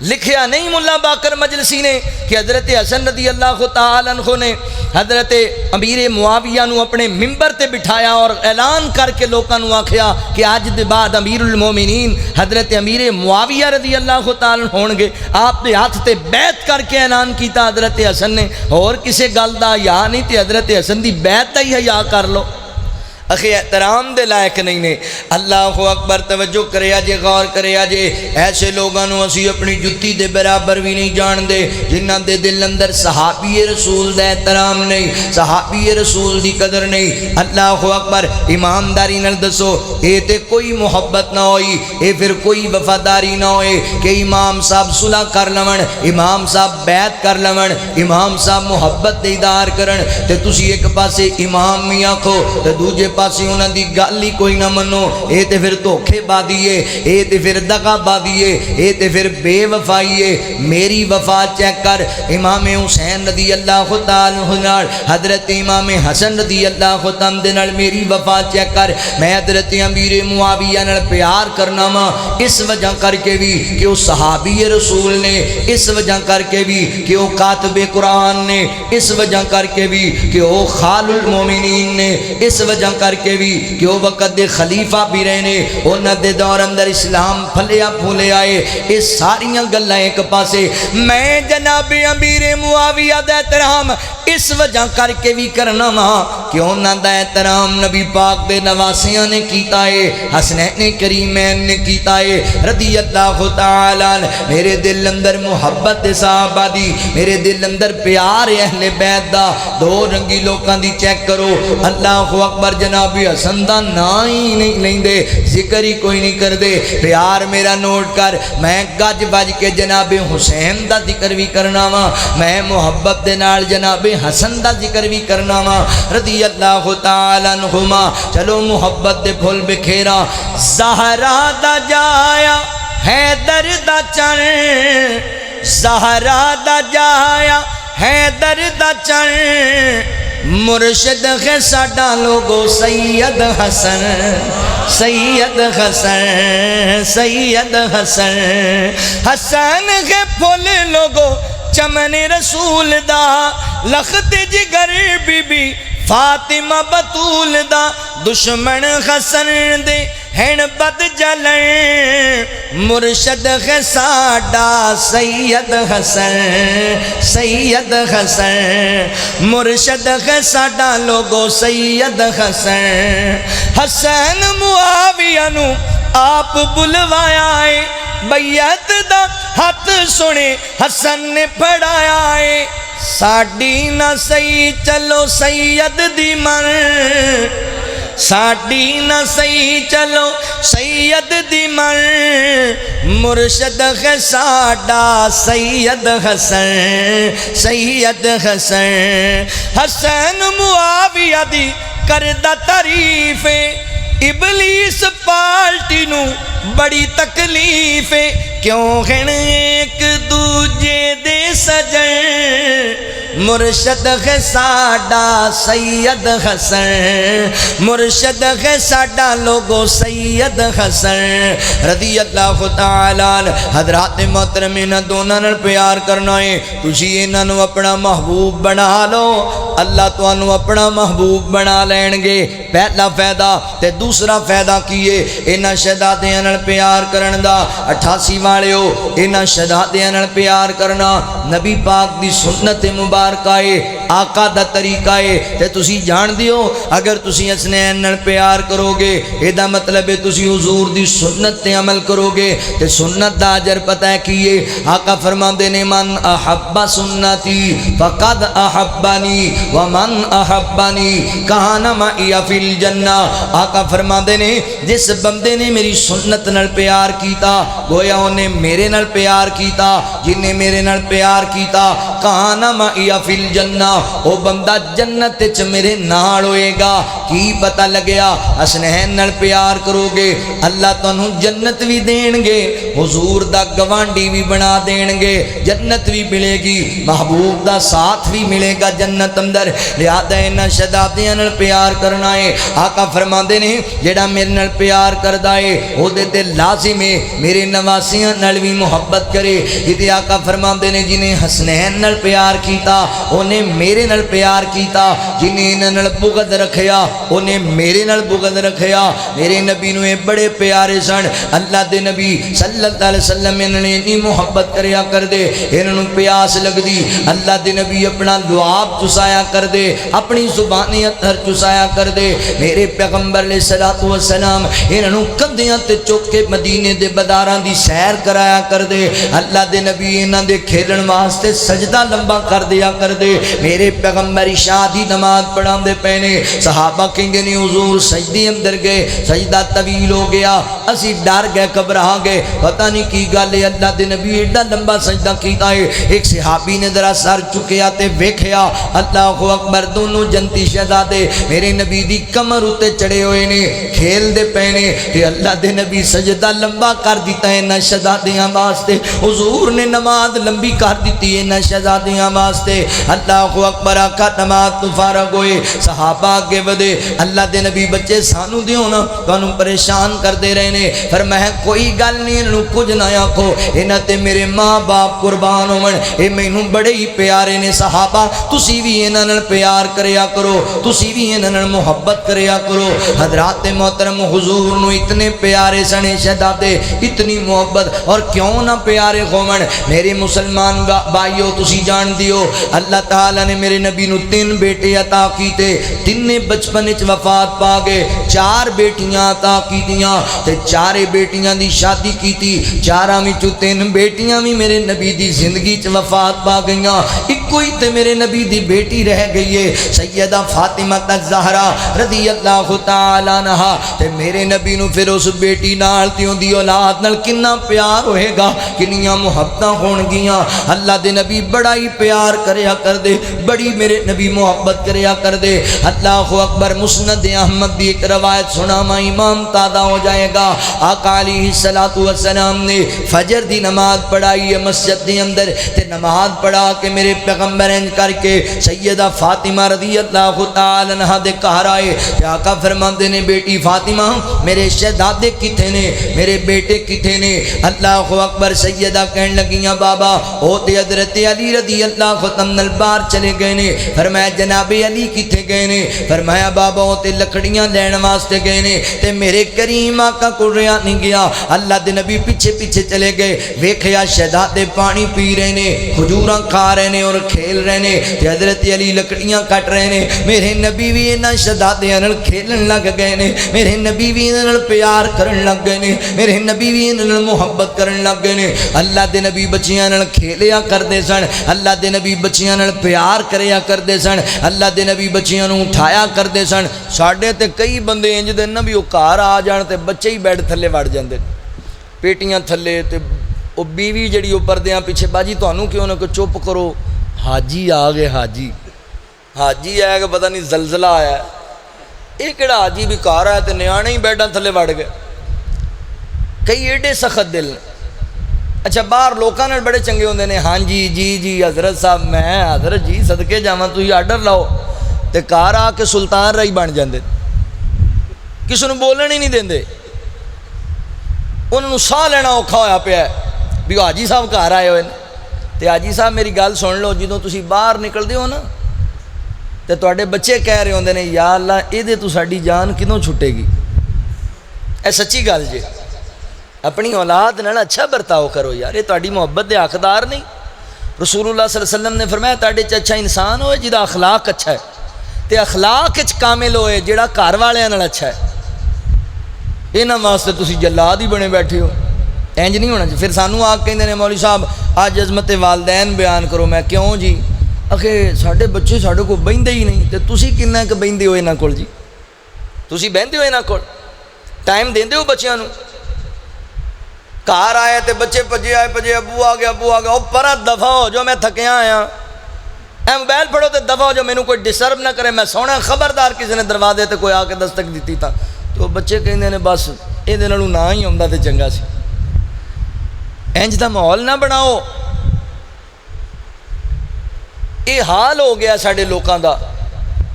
لکھیا نہیں ملا باقر مجلسی نے کہ حضرت حسن رضی اللہ تعالیٰ عنہ نے حضرت امیر معاویہ نو اپنے ممبر تے بٹھایا اور اعلان کر کے لوکاں نو آکھیا کہ آج دے بعد امیر المومنین حضرت امیر معاویہ رضی اللہ تعالیٰ عنہ ہون گے۔ آپ دے ہاتھ تے بیعت کر کے اعلان کیتا حضرت حسن نے، اور کسے گل دا یا نہیں تے حضرت حسن دی بیعت دا ہی حیا کر لو۔ اخی احترام دے لائق نہیں نے۔ اللہ اکبر، توجہ کرے آجے، غور کرے آجے، ایسے لوگانو اسی اپنی جتی دے برابر بھی نہیں جان دے جنہ دے دل اندر صحابی رسول دے احترام نہیں، صحابی رسول دی قدر نہیں۔ اللہ اکبر، ایمانداری نال دسو اے تے کوئی محبت نہ ہوئی، اے پھر کوئی وفاداری نہ ہوئے کہ امام صاحب صلح کر لون، امام صاحب بیعت کر لون، امام صاحب محبت دے ادار کرن تے تسی ایک پاسے امام میاں کو تے دوجے پاسی انہاں دی گل ہی کوئی نہ منو، اے تے پھر دھوکھے بازی ہے، اے تے پھر دغا بازی ہے، اے تے پھر بے وفائی ہے۔ میری وفا چیک کر، امام حسین رضی اللہ تعالیٰ عنہ، حضرت امام حسن رضی اللہ تعالیٰ عنہ میری وفا چیک کر۔ میں حضرت امیر معاویہ نال پیار کرنا وا اس وجہ کر کے بھی کہ وہ صحابی رسول نے، اس وجہ کر کے بھی کہ وہ کاتب قرآن نے، اس وجہ کر کے بھی کہ وہ خال المومنین نے، اس وجہ کر کے بھی کہ وہ وقت دے خلیفہ بھی رہنے، انہاں دے دور اندر اسلام پھلیا پھولے آئے۔ اس ساریاں گلاں ایک پاسے میں جناب امیر معاویہ دا احترام اس وجہ کر کے بھی کرنا وا کہ انہاں دا احترام نبی پاک دے نواسیاں نے کیتا ہے، حسنین کریمین نے کیتا ہے رضی اللہ تعالیٰ عنہ۔ میرے دل اندر محبت صحابہ دی، میرے دل اندر پیار اہل بیت دا، دو رنگی لوکاں دی چیک کرو۔ اللہ اکبر، جناب حسن دا نا ہی نہیں لیندے، ذکر ہی کوئی نہیں کردے۔ پیار میرا نوٹ کر، میں گج بج کے جناب حسین دا ذکر بھی کرنا وا، میں محبت دے نال جناب حسن دا ذکر بھی کرنا وا رضی اللہ تعالیٰ عنہما۔ چلو محبت دے پھول بکھیرا، زہرا دا جایا حیدر دا چن، زہرا دا جایا حیدر دا چن، مرشد ہے ساڈا لوگو سید حسن، سید حسن، سید حسن، حسن ہے پھول لوگو چمن رسول دا، لخت جگر بی بی فاطمہ بطول دا، دشمن حسن دے ہن بد جلن، مرشد ہے ساڈا سید حسن، سید حسن، مرشد ہے ساڈا لوگو سید حسن۔ حسن معاویہ نو آپ بلوایا ہے، بیعت دا ہاتھ سنے حسن نے پڑھایا ہے، ساڈی نہ صحیح چلو سید دی من، ساڈی نہ صحیح چلو سید دی من، مرشد ہے ساڈا سید حسن، سید حسن۔ حسن معاویہ دی کردہ تعریف ابلیس پالٹی نو بڑی تکلیف، کیوں ہیں ایک دوجے دے سجن، مرشد ہے ساڈا سید حسن، مرشد ہے ساڈا لوگو سید حسن رضی اللہ تعالیٰ عنہ۔ حضرات محترم، انہاں دونوں نال پیار کرنا ہے، تسی انہاں نو اپنا محبوب بنا لو، اللہ تانوں اپنا محبوب بنا لین گے۔ پہلا فائدہ تے دوسرا فائدہ کیے انہاں شہزادیاں نال پیار کرن دا۔ 88 والےو، انہاں شہزادیاں نال پیار کرنا نبی پاک دی سنت مبارکہ ہے۔ آقا دا طریقہ ہے تے تسی جان دیو اگر تسی حسنین نال پیار کرو گے اے دا مطلب ہے تسی حضور دی سنت تے عمل کرو گے تے سنت دا اجر پتہ ہے کیے آقا فرماندے نے من احب سنتی فقد احبنی ومن احبنی کان معی فی الجنہ آقا فرماندے نے جس بندے نے میری سنت نال پیار کیتا گویا انہیں میرے نال پیار کیتا جنہیں میرے نال پیار کیتا کان معی فی الجنہ او بندہ جنت وچ میرے نال ہوئے گا کی پتہ لگیا حسنین نال پیار کرو گے اللہ تانوں جنت بھی دین گے حضور دا گوانڈی بھی بنا دین گے جنت بھی ملے گی محبوب دا ساتھ بھی ملے گا جنت اندر لہذا انہاں شہزادیاں نال پیار کرنا ہے آقا فرماندے نے جڑا میرے نال پیار کردا ہے او دے تے لازم ہے میرے نواسیاں نال بھی محبت کرے یہ آقا فرماندے نے جنہیں حسنین نال پیار کیتا انہیں میرے نال پیار کیتا جنہیں انہاں نال بغض رکھیا انہیں میرے نال بغض رکھیا میرے نبی نو بڑے پیارے سن اللہ دے نبی صلی اللہ علیہ وسلم انہوں نے اتنی محبت کریا کر دے انہوں پیاس لگ دی اللہ دے نبی اپنا لعاب چسایا کر دے اپنی زبانی اتھر چسایا کر دے میرے پیغمبر علیہ السلام انہوں کندیاں تے چوکے مدینے دے بداراں دی سیر کرایا کر دے اللہ دے نبی انہاں دے کھیلن واسطے سجدہ لمبا کر دیا کر دے میرے پیغمبر عشاء دی نماز پڑھان دے پینے صحابہ کہیں نہیں حضور سجدے اندر گئے سجدہ طویل ہو گیا اسی ڈر گئے گھبرا گئے پتہ نہیں کی گل ہے اللہ دے نبی ایڈا لمبا سجدہ کیتا ہے ایک صحابی نے ذرا سر چکیا تے ویکھیا اللہ اکبر دونوں جنتی شہزادے میرے نبی دی کمر اتے چڑھے ہوئے نے کھیل دے پینے تے اللہ دے نبی سجدہ لمبا کر دیتا ہے نہ شہزادیاں واسطے حضور نے نماز لمبی کر دیتی ہے نہ شہزادیاں واسطے اللہ اکبر آقا نماز تو فارغ ہوئے صحابہ آگے ودے اللہ دے نبی بچے سانو دیو نا تانوں پریشان کر دے رہے نے فرمایا کوئی گل نہیں انہوں کچھ نہ آکھو انہاں تے میرے ماں باپ قربان ہون اے مینوں بڑے ہی پیارے نے صحابہ تسی بھی انہاں نال پیار کریا کرو تسی بھی انہاں نال محبت کریا کرو حضرات محترم حضور نو اتنے پیارے سنے شہزادے اتنی محبت اور کیوں نہ پیارے ہون میرے مسلمان بھائیو تسی جان دیو اللہ تعالی نے میرے نبی نو 3 بیٹے عطا کیتے تینے بچپن وچ وفات پا گئے 4 بیٹیاں عطا کیتیاں تے 4 بیٹیاں دی شادی کیتی 4 وچوں 3 بیٹیاں بھی میرے نبی دی زندگی چ وفات پا گئیاں ایکو ہی تے میرے نبی دی بیٹی رہ گئی ہے سیدہ فاطمہ الزہرا رضی اللہ تعالی عنہا تے میرے نبی نو پھر اس بیٹی نال تے دی اولاد نال کنا پیار ہوئے گا کنیاں محبتاں ہون گیاں اللہ دے نبی بڑا ہی پیار کریا کر دے بڑی میرے نبی محبت کریا کر دے اللہ اکبر مسند احمد دی ایک روایت سناواں امام تازہ ہو جائے گا آقا علیہ السلام نے فجر دی نماز پڑھائی ہے مسجد دے اندر تے نماز پڑھا کے میرے پیغمبر انج کر کے سیدہ فاطمہ رضی اللہ تعالی عنہا دے گھر آئے تے آقا فرماندے نے بیٹی فاطمہ میرے شہزادے کتھے نے میرے بیٹے کتھے نے اللہ اکبر سیدہ کہن لگیاں بابا او تے حضرت علی رضی اللہ عنہ باہر چلے گئے نے فرمایا جناب علی کتھے گئے نے فرمایا بابا او تے لکڑیاں لین واسطے گئے نے تے میرے کریم آقا کو رہا نہیں گیا اللہ دے نبی پیچھے پیچھے چلے گئے ویکھیا شہزادے پانی پی رہے نے کھجوراں کھا رہے نے اور کھیل رہے نے تے حضرت علی لکڑیاں کٹ رہے نے میرے نبی بھی انہاں شہزادیاں نال کھیلن لگ گئے نے میرے نبی بھی انہاں نال پیار کرن لگ گئے نے میرے نبی بھی انہاں نال محبت کرن لگ گئے نے اللہ دے نبی بچیاں نال کھیلیا کردے سن اللہ دے نبی بچیاں نال پیار کریا کردے سن اللہ دے نبی بچیاں نوں اٹھایا کردے سن ساڈے تے کئی بندے انج دے نا بھی او گھر آ جان تے بچے ہی بیڈ تھلے وڑ جاندے پیٹیاں تھلے تے او بیوی جڑی او پردیاں پیچھے باجی تانوں کیوں نہ کہ چپ کرو حاجی آ گئے حاجی آیا کہ پتہ نہیں زلزلہ آیا ہے یہ کہڑا حاجی بھی گھر آیا تے نیانے ہی بیڈاں تھلے وڑ گئے کئی ایڈے سخت دل اچھا باہر لوکاں نال بڑے چنگے ہوندے نے ہاں جی حضرت صاحب میں حضرت جی صدقے جاواں تسی آرڈر لاؤ تے گھر آ کے سلطان رائی بن جاندے کسی نوں بولن ہی نہیں دیندے انہوں ساہ لینا اوکھا ہویا پیا ہے بھی حاجی صاحب گھر آئے ہوئے تے حاجی صاحب میری گل سن لو جدوں تسی باہر نکلدے ہو نا تے تواڈے بچے کہہ رہے ہوندے نے یا اللہ اے دے تو ساڈی جان کدوں چھٹے گی اے سچی گل جے اپنی اولاد نال اچھا برتاؤ کرو یار یہ تواڈی محبت دے حقدار نہیں رسول اللہ صلی اللہ علیہ وسلم نے فرمایا تاڑے چ اچھا انسان ہوئے جدا اخلاق اچھا ہے تے اخلاق اچ کامل ہوئے جڑا گھر والے نال اچھا ہے. یہاں واسطے تسی جلاد ہی بنے بیٹھے ہو, انج نہیں ہونا چاہیے. پھر سانوں آ کے کہندے نے مولوی صاحب اج عظمت والدین بیان کرو. میں کیوں جی؟ آخے ساڈے بچے ساڈے کو بہندے ہی نہیں تے تسی کنا کہ بہندے ہو انہاں کول جی؟ تسی بہندے ہو انہاں کول؟ ٹائم دیندے ہو بچیاں نو؟ گھر آئے تے بچے پجے آئے پجے ابو آ گیا او پرا دفع ہو جو میں تھکیا آیا, اے موبائل پڑھو تے دفع ہو جو مینوں کوئی ڈسٹرب نہ کرے, میں سونا. خبردار کسی نے دروازے تے کوئی آ کے دستک دیتی تھا تو بچے کہندے نے بس یہ نہ ہی آਉਂਦਾ تے چنگا سی. انج دا ماحول نہ بناؤ. یہ حال ہو گیا ساڈے لوکاں دا.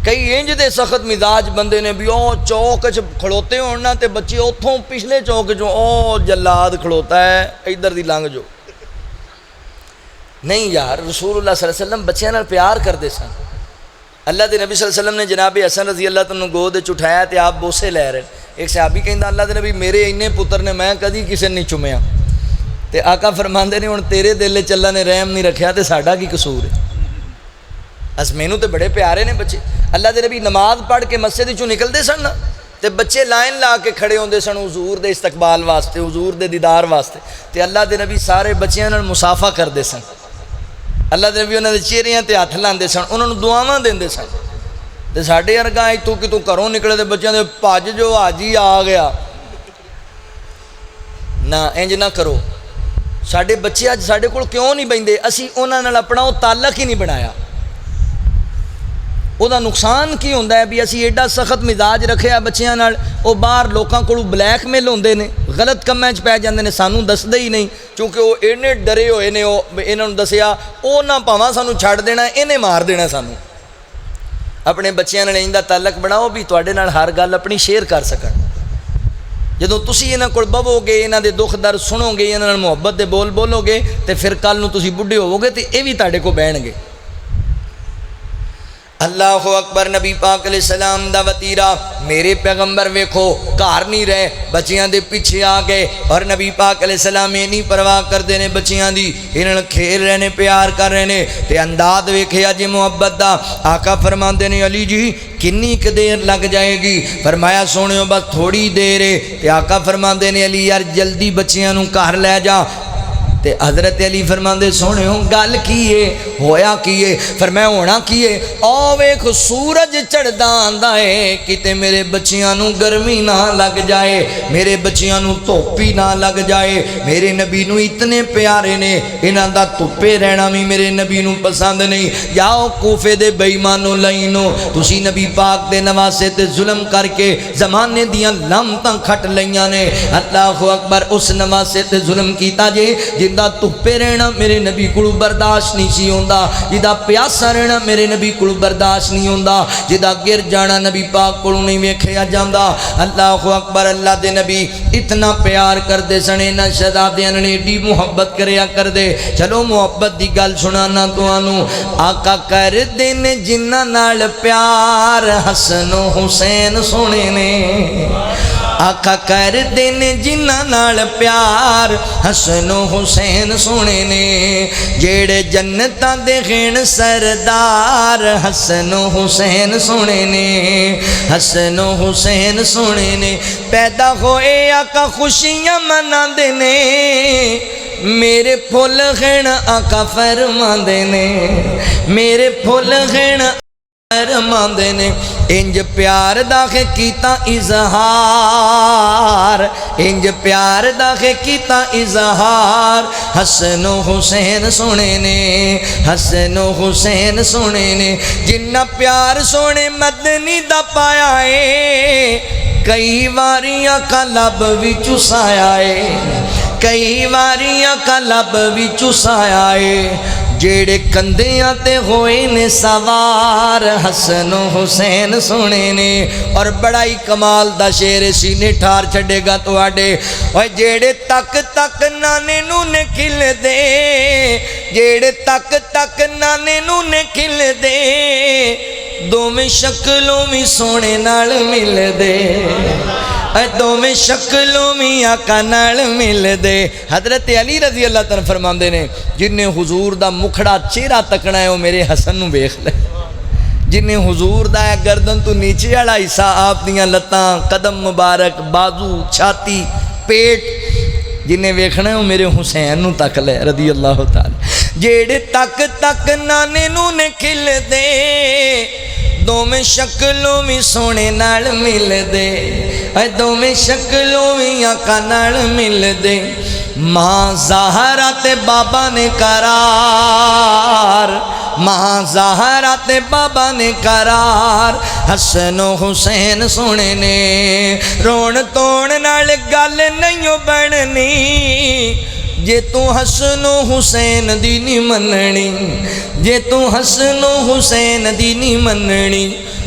کئی انج دے سخت مزاج بندے نے بھی او چوک چ کھڑوتے ہون نا تے بچے اتھوں پچھلے چوک چوں او جلاد کھڑوتا ہے ادھر دی لنگھ جو. نہیں یار, رسول اللہ صلی اللہ علیہ وسلم بچیاں نال پیار کردے سن. اللہ دے نبی صلی اللہ علیہ وسلم نے جناب حسن رضی اللہ تعالیٰ گود اٹھایا تے آپ بوسے لے رہے. ایک صحابی کہندا اللہ دے نبی میرے اینے پتر نے میں کدی کسے نہیں چومیا. تے آقا فرماندے نے ہن تیرے دل وچ اللہ نے رحم نہیں رکھیا تے ساڈا کی قصور ہے؟ اس مینوں تے بڑے پیارے نے بچے. اللہ دے نبی نماز پڑھ کے مسجد وچوں نکلدے سن نا تے بچے لائن لا کے کھڑے ہوندے سن حضور دے استقبال واسطے, حضور دے دیدار واسطے. تے اللہ دے نبی سارے بچیاں نال مصافحہ کردے سن. اللہ دے نبی انہاں دے چہریاں تے ہاتھ لاندے سن, انہاں نوں دعاواں دیندے سن. تے ساڈے ورگا اتوں کتوں گھروں نکلے تے بچیاں دے بھج جو حاجی آ گیا. نہ انج نہ کرو. ساڈے بچے اج ساڈے کول کیوں نہیں بہندے؟ اسی انہاں نال اپنا وہ تعلق ہی نہیں بنایا. وہ نقصان کی ہوتا ہے بھی اسی ایڈا سخت مزاج رکھے بچیاں نال, وہ باہر لوکاں کولوں بلیک میل ہوندے نے, غلط کماں چ پی جاندے نے, سانوں دسدے ہی نہیں کیونکہ وہ اینے ڈرے ہوئے نے. وہ انہاں نوں دسیا وہ نہ پاواں سانوں چھڈ دینا, انہیں مار دینا سانوں. اپنے بچیاں نال انج دا تعلق بناؤ بھی تواڈے نال ہر گل اپنی شیئر کر سکن. جدوں تسی انہاں کول بہو گے, انہاں دے دکھ درد سنو گے, انہاں نال محبت دے بول بولو گے تے پھر کل نوں تسی بڈھے ہوو گے تے اے وی تواڈے کو بہن گے. اللہ اکبر. نبی پاک علیہ السلام دا وتیرا میرے پیغمبر ویکھو گھر نہیں رہے, بچیاں دے پیچھے آ گئے اور نبی پاک علیہ السلام یہ نہیں پرواہ کردے نے بچیاں دی, انہاں کھیل رہے نے, پیار کر رہے نے. تے انداز ویکھیا جی محبت دا. آقا فرماندے نے علی جی کنی ک دیر لگ جائے گی؟ فرمایا سونیو بس تھوڑی دیر ہے. تے آقا فرماندے نے علی یار جلدی بچیاں نوں گھر لے جا. تے حضرت علی فرماندے سونے ہوں گل کیے ہویا کیے؟ فرمایا ہونا کیے او ویکھ سورج چڑھدا آندا ہے کتے میرے بچیاں نوں گرمی نہ لگ جائے, میرے بچیاں نوں دھوپی نہ لگ جائے. میرے نبی نوں اتنے پیارے نے, انہاں دا دھوپے رہنا بھی میرے نبی نوں پسند نہیں. جاؤ کوفے دے بے ایمانو لائنو, تسی نبی پاک دے نواسے تے ظلم کر کے زمانے دیاں لعنتاں کھٹ لیاں نے. اللہ اکبر. اس نواسے تے ظلم کیتا جے جدا دھوپے رہنا میرے نبی کو برداشت نہیں سی ہوندا, جدا پیاسا رہنا میرے نبی کو برداشت نہیں ہوندا, جدا گر جانا نبی پاک کو نہیں ویکھیا جاندا. اللہ اکبر. اللہ دے نبی اتنا پیار کردے سنے, نہ شہزادیاں نے ایڈی محبت کریا کردے. چلو محبت دی گل سنانا تانوں. آقا کر دے نے جنہاں نال پیار حسن و حسین سونے نے, آقا کر دے نے جنہاں نال پیار حسن و حسین سونے نے, جیڑے جنتاں دے غین سردار حسن و حسین سونے نے, حسن و حسین سونے نے. پیدا ہوئے آقا خوشیاں مناندے نے, میرے پھول غین آقا فرماندے نے, میرے پھول غین فرماندے نے. انج پیار دا کیتا اظہار, انج پیار دا کیتا اظہار حسن و حسین سونے نے, حسن و حسین سونے نے. جنہ پیار سونے مدنی دا پایا ہے, کئی واریاں کا لب بھی چسایا ہے, کئی واریاں کا لب بھی چسایا ہے. جیڑے کندیاں تے ہوئے نے سوار حسن و حسین سونے نے. اور بڑا ہی کمال دا شعر سینے ٹھار چھڑے گا تو آڈے. اور جیڑے تک تک نانے نو نے کھل دے, جیڑے تک تک نانے نو نے کھل دے, دو میں شکلوں میں سونے نال مل دے. اے دوویں شکلوں بھی آقا نال مل دے حضرت علی رضی اللہ تعالیٰ فرماندے نے جن نے حضور دا مکھڑا چہرہ تکنا ہے وہ میرے حسن نو ویکھ لے جن نے حضور دا ہے گردن تو نیچے والا حصہ آپ دیاں لتاں قدم مبارک بازو چھاتی پیٹ جنہیں ویکھنا ہے وہ میرے حسین نو تک لے رضی اللہ تعالی جیڑے تک تک نانے نو نے کھل دے دوویں شکلوں بھی سونے نال مل دے اے دوویں شکلوں بھی آقا نال مل دے ماں زہرا تے بابا نے قرار ماں زہرا تے بابا نے قرار حسن و حسین سونے نے رون توڑ نال گل نہیں بننی جے تو حسن و حسین دی نہیں مننی جے تو حسن و حسین دی نہیں مننی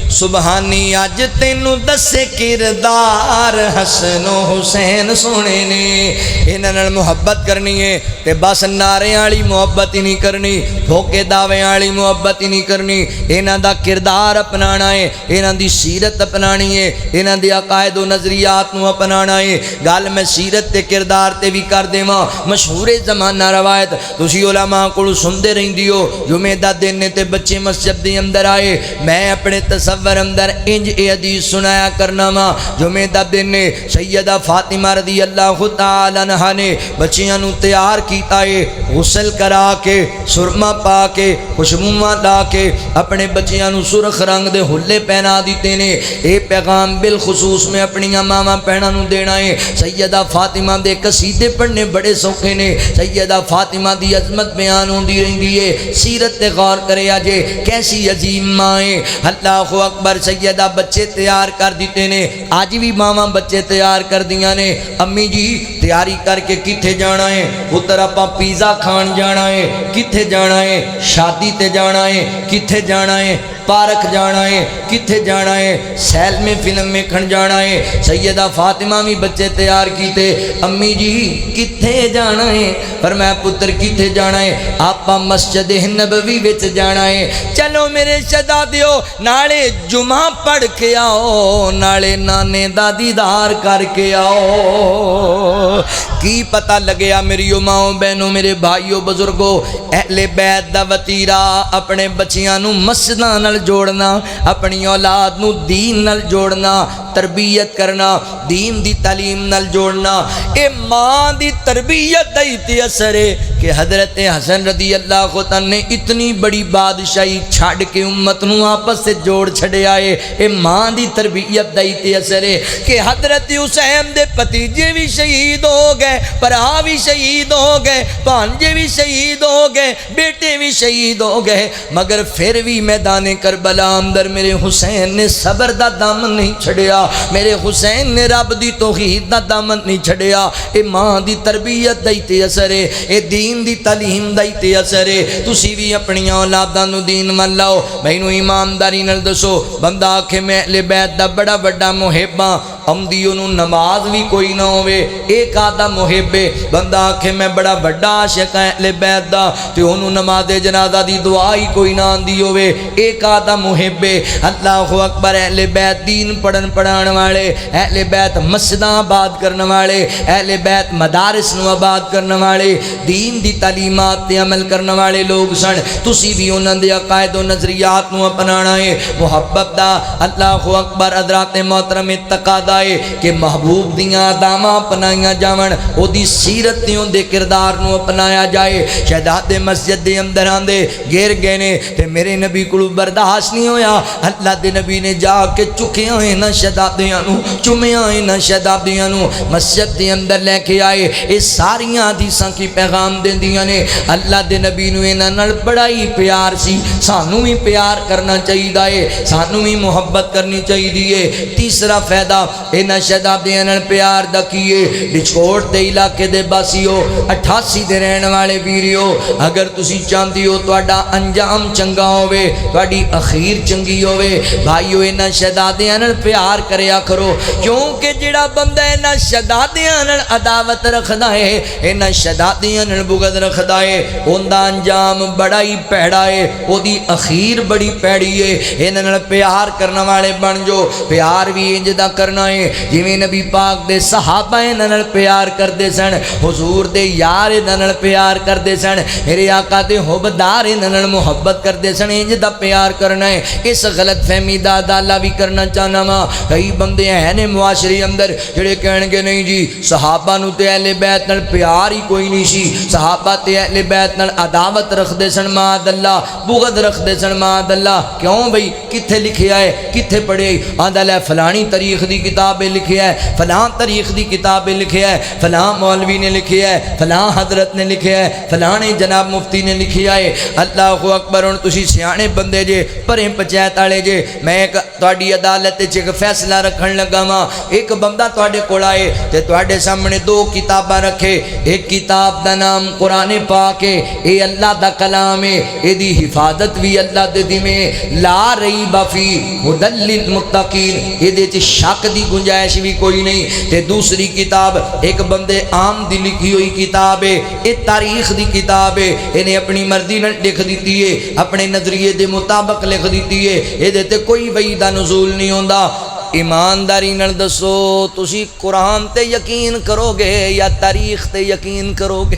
سبحانی آج تینوں دسے کردار حسن و حسین سونے نے انہاں نال محبت کرنی ہے تے بس نعرے والی محبت ہی نہیں کرنی بھوکے دعوے والی محبت ہی نہیں کرنی انہاں دا کردار اپنانا ہے انہاں دی سیرت اپنانی ہے انہاں دی عقائد و نظریات نو اپنانا ہے گل میں سیرت تے کردار تے بھی کر دیواں مشہور زمانہ روایت تسی علماء کول سندے رہندی ہو جمعے دا دن تے بچے مسجد دے اندر آئے میں اپنے تصور اندر انج اے حدیث سنایا کرنا وا جمعے دا دن نے سیدہ فاطمہ رضی اللہ تعالی عنہا نے بچیاں نو تیار کیتا ہے غسل کرا کے سرما پا کے خوشبواں لا کے اپنے بچیاں نو سرخ رنگ دے حلے پہنا دیتے نے اے پیغام بالخصوص میں اپنی ماواں بہناں نو دینا ہے سیدہ فاطمہ دے قصیدے پڑھنے بڑے سوکھے نے سیدہ فاطمہ دی عظمت بیان ہوندی رہندی ہے سیرت تے غور کرے اجے کیسی عظیم ماں ہے اللہ اکبر سیدہ بچے تیار کر دیتے نے آج بھی ماما بچے تیار کر دیا نے امی جی تیاری کر کے کتھے جانا ہے پتر اپا پیزا کھان جانا ہے کتھے جانا ہے شادی تے جانا ہے کتھے جانا ہے پارک جانا ہے کتھے جانا ہے سیل میں فلم میں کھن جانا ہے سیدہ فاطمہ بھی بچے تیار کیتے امی جی کتھے جانا ہے فرمایا پتر کتھے جانا ہے آپا مسجد نبوی وچ جانا ہے چلو میرے شہزادیو نالے جمعہ پڑھ کے آؤ نالے نانے دا دیدار کر کے آؤ کی پتہ لگیا میری ماؤں بہنوں میرے بھائیوں بزرگوں اہل بیت دا وتیرا اپنے بچیاں نو مسجداں نال جوڑنا اپنی اولاد نو دین نال جوڑنا تربیت کرنا دین دی تعلیم نال جوڑنا اے ماں دی تربیت دی تے اثر ہے کہ حضرت حسن رضی اللہ عنہ نے اتنی بڑی بادشاہی چھڑ کے امت نو آپس سے جوڑ چھڑے آئے اے ماں دی تربیت دی تے اثر ہے کہ حضرت حسین دے پتیجے بھی شہید ہو گئے پرا بھی شہید ہو گئے بھانجے بھی شہید ہو گئے بیٹے بھی شہید ہو گئے مگر پھر بھی میدان کربلا اندر میرے حسین نے صبر دا دامن نہیں چھڑیا میرے حسین نے رب دی توحید دا دامن نہیں چھڑیا اے ماں دی تربیت دی تے اثر ہے اے دین دی تعلیم دی تے اثر ہے تسی بھی اپنی اولاداں نو دین من لاؤ مینوں ایمانداری نال دسو بندہ آکھے میں اہل بیت دا بڑا بڑا محباں عمدی انہوں نماز بھی کوئی نہ ہوئے ایک آدھا محبے بندہ آکھے میں بڑا بڑا عاشق ہے اہل بیت دا تو انہوں نماز جنازہ دی دعائی کوئی نہ آندی ہوئے ایک آدھا محبے اللہ اکبر اہل بیت دین پڑھن پڑھان والے اہل بیت مسجداں آباد کرنے والے اہل بیت مدارس نو آباد کرنے والے دین دی تعلیمات تے عمل کرنے والے لوگ سن تسی بھی انہاں دے عقائد و نظریات نو اپنانا ہے محبت دا اللہ اکبر حضرات محترم تقاضا ہے کہ محبوب دیاں اداماں اپنائیاں جاون او دی سیرت دیوں دے کردار نو اپنایا جائے شہزاد مسجد دے اندر آندے گر گئے نے تے میرے نبی کولوں برداشت نہیں ہویا اللہ دے نبی نے جا کے چکیاں انہاں شہزادیاں نو چومیاں انہاں شہزادیاں نو مسجد دے اندر لے کے آئے اے ساریاں حدیثاں کی پیغام دیندیاں نے اللہ دے نبی نو انہاں نال بڑا ہی پیار سی سانوں بھی پیار کرنا چاہیے سانوں بھی محبت کرنی چاہیے تیسرا فائدہ انہاں شہزادیاں نال پیار دا کیے ڈچکوٹ دے علاقے دے باسیو 88 دے رہن والے ویریو اگر تسی چاہندی ہو تہاڈا انجام چنگا ہوے تہاڈی اخیر چنگی ہوے بھائیو انہاں شہزادیاں نال پیار کریا کرو کیونکہ جڑا بندہ انہاں شہزادیاں نال عداوت رکھدا ہے انہاں شہزادیاں نال بغض رکھدا ہے اوندا انجام بڑا ہی پیڑا ہے اودی اخیر بڑی پیڑی ہے انہاں نال پیار کرن والے بن جو پیار بھی انج دا کرنا ہے ہے جویں نبی پاک دے صحابہ انہاں نال پیار کردے سن حضور دے یار انہاں نال پیار کردے سن میرے آقا دے حبدار انہاں نال محبت کردے سن انج دا پیار کرنا ہے اس غلط فہمی دا ادالہ بھی کرنا چاہنا وا کئی بندے ہیں نے معاشرے اندر جڑے کہن گے نہیں جی صحابہ نو تے اہل بیت نال پیار ہی کوئی نہیں سی صحابہ تے اہل بیت نال عداوت رکھدے سن معاذ اللہ بغض رکھدے سن معاذ اللہ کیوں بھئی کتھے لکھیا ہے کتھے پڑھے آندا لے فلانی تاریخ دی کتاب لکھیا ہے فلاں تاریخ دی کتاب لکھیا ہے فلاں مولوی نے لکھیا ہے فلاں حضرت نے لکھیا ہے فلاں جناب مفتی نے لکھیا ہے اللہ اکبر ہن تسی سیانے بندے جے پریں پنچایت والے جے میں ایک تہاڈی عدالت وچ ایک فیصلہ رکھن لگا ہاں ایک بندہ تہاڈے کول آئے تے تہاڈے سامنے دو کتاباں رکھے ایک کتاب دا نام قرآن پاک ہے اے اللہ دا کلام ہے اے دی حفاظت بھی اللہ دے دی میں لا ریب فی ھدی للمتقین اے دے چ شک دی گنجائش بھی کوئی نہیں تے دوسری کتاب ایک بندے عام دی لکھی ہوئی کتاب ہے اے تاریخ دی کتاب ہے انہیں اپنی مرضی نال لکھ دیتی ہے اپنے نظریے دے مطابق لکھ دیتی ہے اے دے تے کوئی وحی دا نزول نہیں ہوندا ایمانداری نال دسو تسی قرآن تے یقین کرو گے یا تاریخ تے یقین کرو گے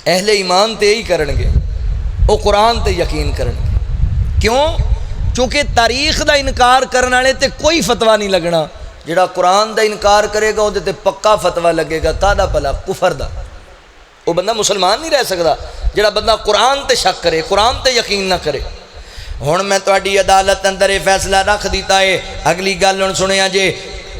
اہل ایمان تے ہی کرن گے او قرآن تے یقین کرن گے کیوں چونکہ تاریخ دا انکار کرنے والے تے کوئی فتویٰ نہیں لگنا جڑا قرآن دا انکار کرے گا وہ تے پکا فتویٰ لگے گا کادا پلا کفر دا وہ بندہ مسلمان نہیں رہ سکتا جڑا بندہ قرآن تے شک کرے قرآن تے یقین نہ کرے ہن میں تہاڈی عدالت اندر یہ فیصلہ رکھ دیتا ہے اگلی گل ہن سنیا جے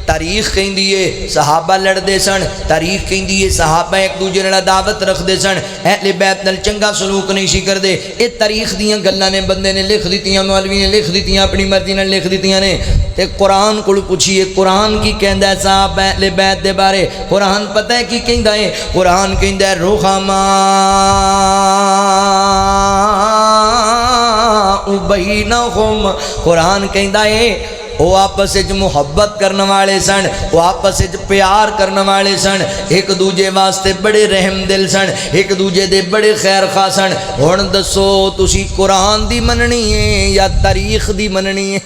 تاریخ کہندی ہے صحابہ لڑدے سن تاریخ کہندی ہے صحابہ ایک دوجے نال عداوت رکھدے سن اہل بیت نال چنگا سلوک نہیں سی کردے اے تاریخ دیاں گلاں نے بندے نے لکھ دتیاں مولوی نے لکھ دتیاں اپنی مرضی نال لکھ دتیاں نے تے قرآن کول پوچھیے قرآن کی کہندا ہے صحابہ اہل بیت دے بارے قرآن پتہ ہے کی کہندا ہے قرآن کہندا ہے رحما بینہم قرآن کہندا ہے وہ آپس وچ محبت کرنے والے سن وہ آپس وچ پیار کرنے والے سن ایک دوجے واسطے بڑے رحم دل سن ایک دوجے دے بڑے خیر خواہ سن ہن دسو تسی قرآن دی مننی ہے یا تاریخ دی مننی ہے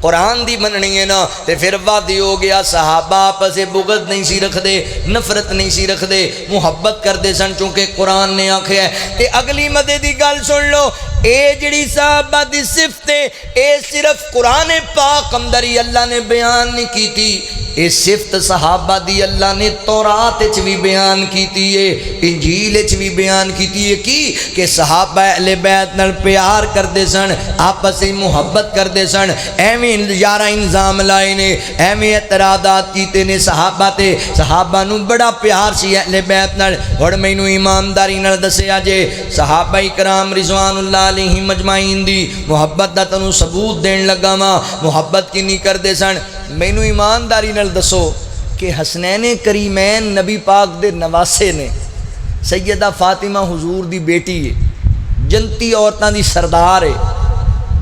قرآن دی مننی ہے نا تے پھر وعدی ہو گیا صحابہ آپس سے بغض نہیں سی رکھ دے نفرت نہیں سی رکھ دے محبت کر دے سن چونکہ قرآن نے آکھیا ہے تے اگلی مدے دی گل سن لو اے جڑی صحابہ دی صفت ہے اے صرف قرآن پاک اندر ہی اللہ نے بیان نہیں کیتی اے صفت صحابہ دی اللہ نے تورات وچ بھی بیان کیتی ہے انجیل وچ بھی بیان کیتی ہے کی کہ صحابہ اہل بیت نال پیار کردے سن آپس میں محبت کردے سن ایویں یارہ انظام لائے نے ایویں اعتراضات کیتے نے صحابہ تے صحابہ نو بڑا پیار سی اہل بیت نال ہن مینوں ایمانداری نال دسیا جے صحابہ کرام رضوان اللہ علیہم اجمعین دی محبت دا تانوں ثبوت دین لگا وا محبت کنی کردے سن مینوں ایمانداری نال دسو کہ حسنین کریمین نبی پاک دے نواسے نے سیدہ فاطمہ حضور دی بیٹی ہے جنتی عورتاں دی سردار ہے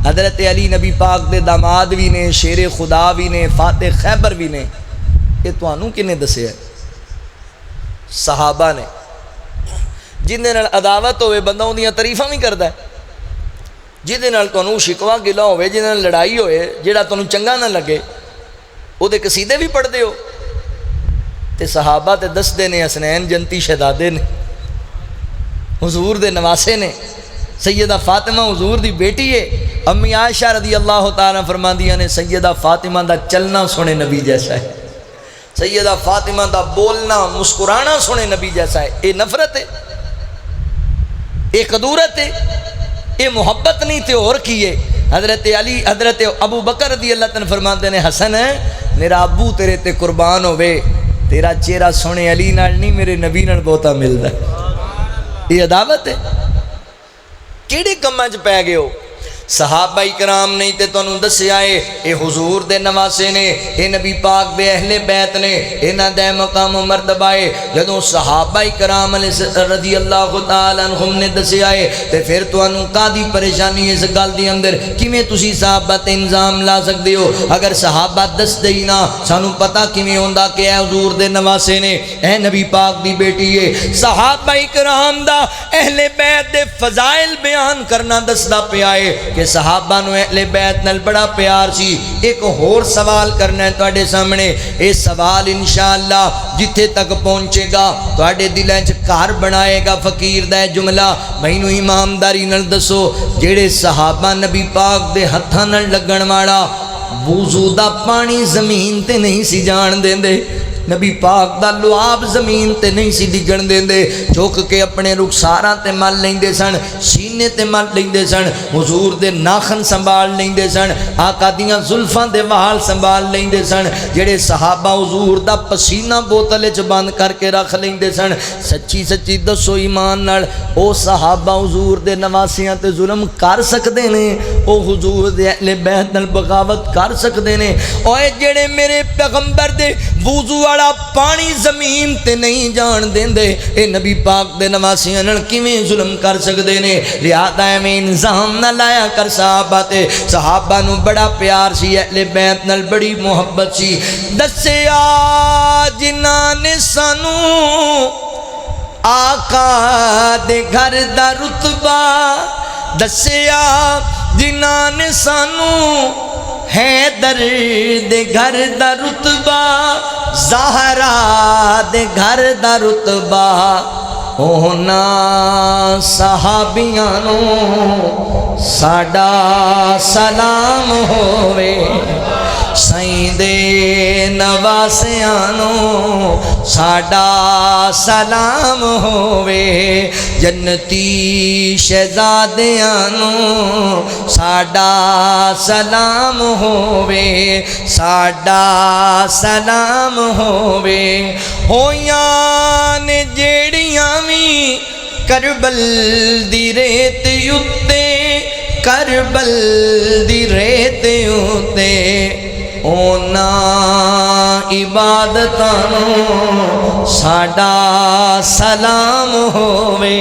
حضرت علی نبی پاک دے داماد بھی نے شیر خدا بھی نے فاتح خیبر بھی نے یہ تانوں کنے دسیا ہے صحابہ نے جن نال عداوت ہوئے بندہ اندیاں تعریفاں بھی کردا ہے جہدے نال تانوں شکوا گلا ہوئے جہدے نال لڑائی ہوئے جہڑا تانوں چنگا نہ لگے او دے قصیدے بھی پڑھ دے ہو تے صحابہ تے دس دے نے حسنین جنتی شہزادے نے حضور دے نواسے نے سیدہ فاطمہ حضور دی بیٹی ہے امی عائشہ رضی اللہ تعالیٰ فرماندیاں نے سیدہ فاطمہ دا چلنا سونے نبی جیسا ہے سیدہ فاطمہ دا بولنا مسکرانا سونے نبی جیسا ہے اے نفرت ہے اے قدورت ہے اے محبت نہیں تے اور کی ہے حضرت علی حضرت ابو بکر رضی اللہ تعالیٰ فرماندے نے حسن میرا ابو تیرے تے قربان ہوئے تیرا چہرہ سونے علی نال نہیں میرے نبی نال بہتا ملدا ہے یہ عداوت ہے کیڑے کماں چ پے گئے ہو صحابہ کرام نہیں تے تانوں دسیا ہے اے حضور دے نواسے نے اے نبی پاک دے اہل بیت نے انہاں دے مقام و مرتبہ ہے جدوں صحابہ کرام رضی اللہ تعالی عنہم نے دسیا ہے تے پھر تانوں کادی پریشانی اس گل دی اندر کیویں تسی صحابہ تے انظام لا سکدے ہو اگر صحابہ دس دے نا سانوں پتہ کیویں ہوندا کہ اے حضور دے نواسے نے اے نبی پاک دی بیٹی ہے صحابہ کرام دا اہل بیت دے فضائل بیان کرنا دسدا پیا ہے کہ صحابہ نو اہل بیت نال بڑا پیار سی۔ ایک اور سوال کرنا ہے تواڈے سامنے، اے سوال انشاءاللہ جتھے تک پہنچے گا تواڈے دلاں وچ گھر بنائے گا۔ فقیر دا اے جملہ مینوں ایمانداری نال دسو، جڑے صحابہ نبی پاک دے ہتھاں نال لگن والا وضو دا پانی زمین تے نہیں سی جان دیندے، نبی پاک دا لعاب زمین تے نہیں سی ڈگن دیندے، چوک کے اپنے رخساراں تے مل لیندے سن، سینے تے مل لیندے سن، حضور دے ناخن سنبھال لیندے سن، آقا دیاں زلفاں دے وال سنبھال لیندے سن۔ جڑے صحابہ حضور دا پسینہ بوتل وچ بند کر کے رکھ لیندے سن، سچی سچی دسو ایمان نال او صحابہ حضور دے نواسیاں تے ظلم کر سکدے نے؟ او حضور دے اہل بیت نال بغاوت کر سکدے نے؟ اوے جڑے میرے پیغمبر دے وضو والا پانی زمین تے نہیں جان دیندے، اے نبی پاک دے نواسیاں نال کیویں ظلم کر سکدے نے؟ لہذا ایویں الزام نہ لایا کر صحابہ تے، صحابہ نو بڑا پیار سی، اہل بیت نال بڑی محبت سی۔ دسیا جنہاں نے سانو آقا دے گھر دا رتبہ، دسیا جنہاں نے سانو حیدر دے گھر دا رتبہ، زہرا دے گھر دا رتبہ، اونا صحابیاں نو ساڈا سلام ہووے، سائیں دے نواسیاں نو ساڈا سلام ہووے، جنتی شہزادیاں نو ساڈا سلام ہووے، ساڈا سلام ہووے۔ ہویاں نے جیڑیاں وی کربل دی ریت اُتے، کربل دی ریت اُتے، اونا عبادتاں نو ساڈا سلام ہووے،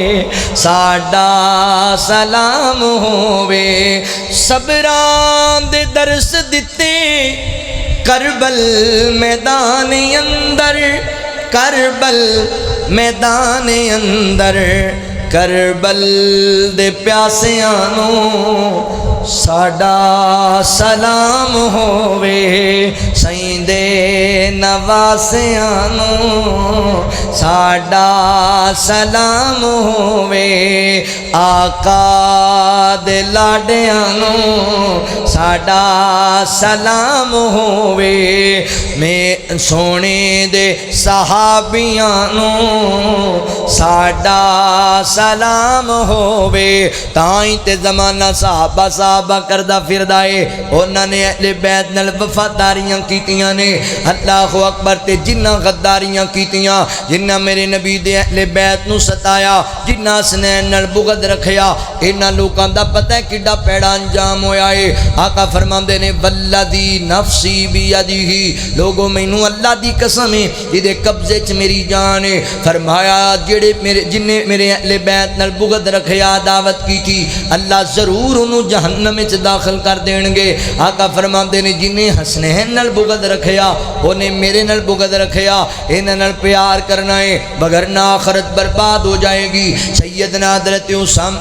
ساڈا سلام ہووے۔ صبراں دے درس دتے کربل میدان اندر، کربل میدان اندر، کربل دے پیاسیاں نو ساڈا سلام ہووے، سائیں دے نواسیاں نو ساڈا سلام ہووے، آقا دے لاڈیاں نو ساڈا سلام ہووے، میں سونے دے صحابیاں نو ساڈا سلام ہووے۔ تائیں تے زمانہ صحابہ صحابہ کردہ پھردائے، انہاں نے اہل بیت نال وفاداریاں کیتیاں نے۔ اللہ اکبر۔ تے جنہ غداریاں کیتیاں، جنہ میرے نبی دے اہل بیت نو ستایا، جنہ حسنین نال بغض رکھیا، انہاں لوکاں دا پتہ ہے کڈا پیڑا انجام ہویا ہے۔ آقا فرماندے نے والذی نفسی بیدہ، لوگوں مینوں اللہ دی قسم ہے جدے قبضے چ میری جان ہے، فرمایا جڑے جنہیں میرے اہل بیت نال بغض رکھیا، دعوت کی تھی، اللہ ضرور انہوں جہنم وچ داخل کر دین گے۔ آقا فرماندے نے جنہیں حسنین نال بغض رکھیا، انہیں میرے نال بغض رکھیا، انہاں نال پیار کرنا ہے، بغرنا آخرت برباد ہو جائے گی۔ سیدنا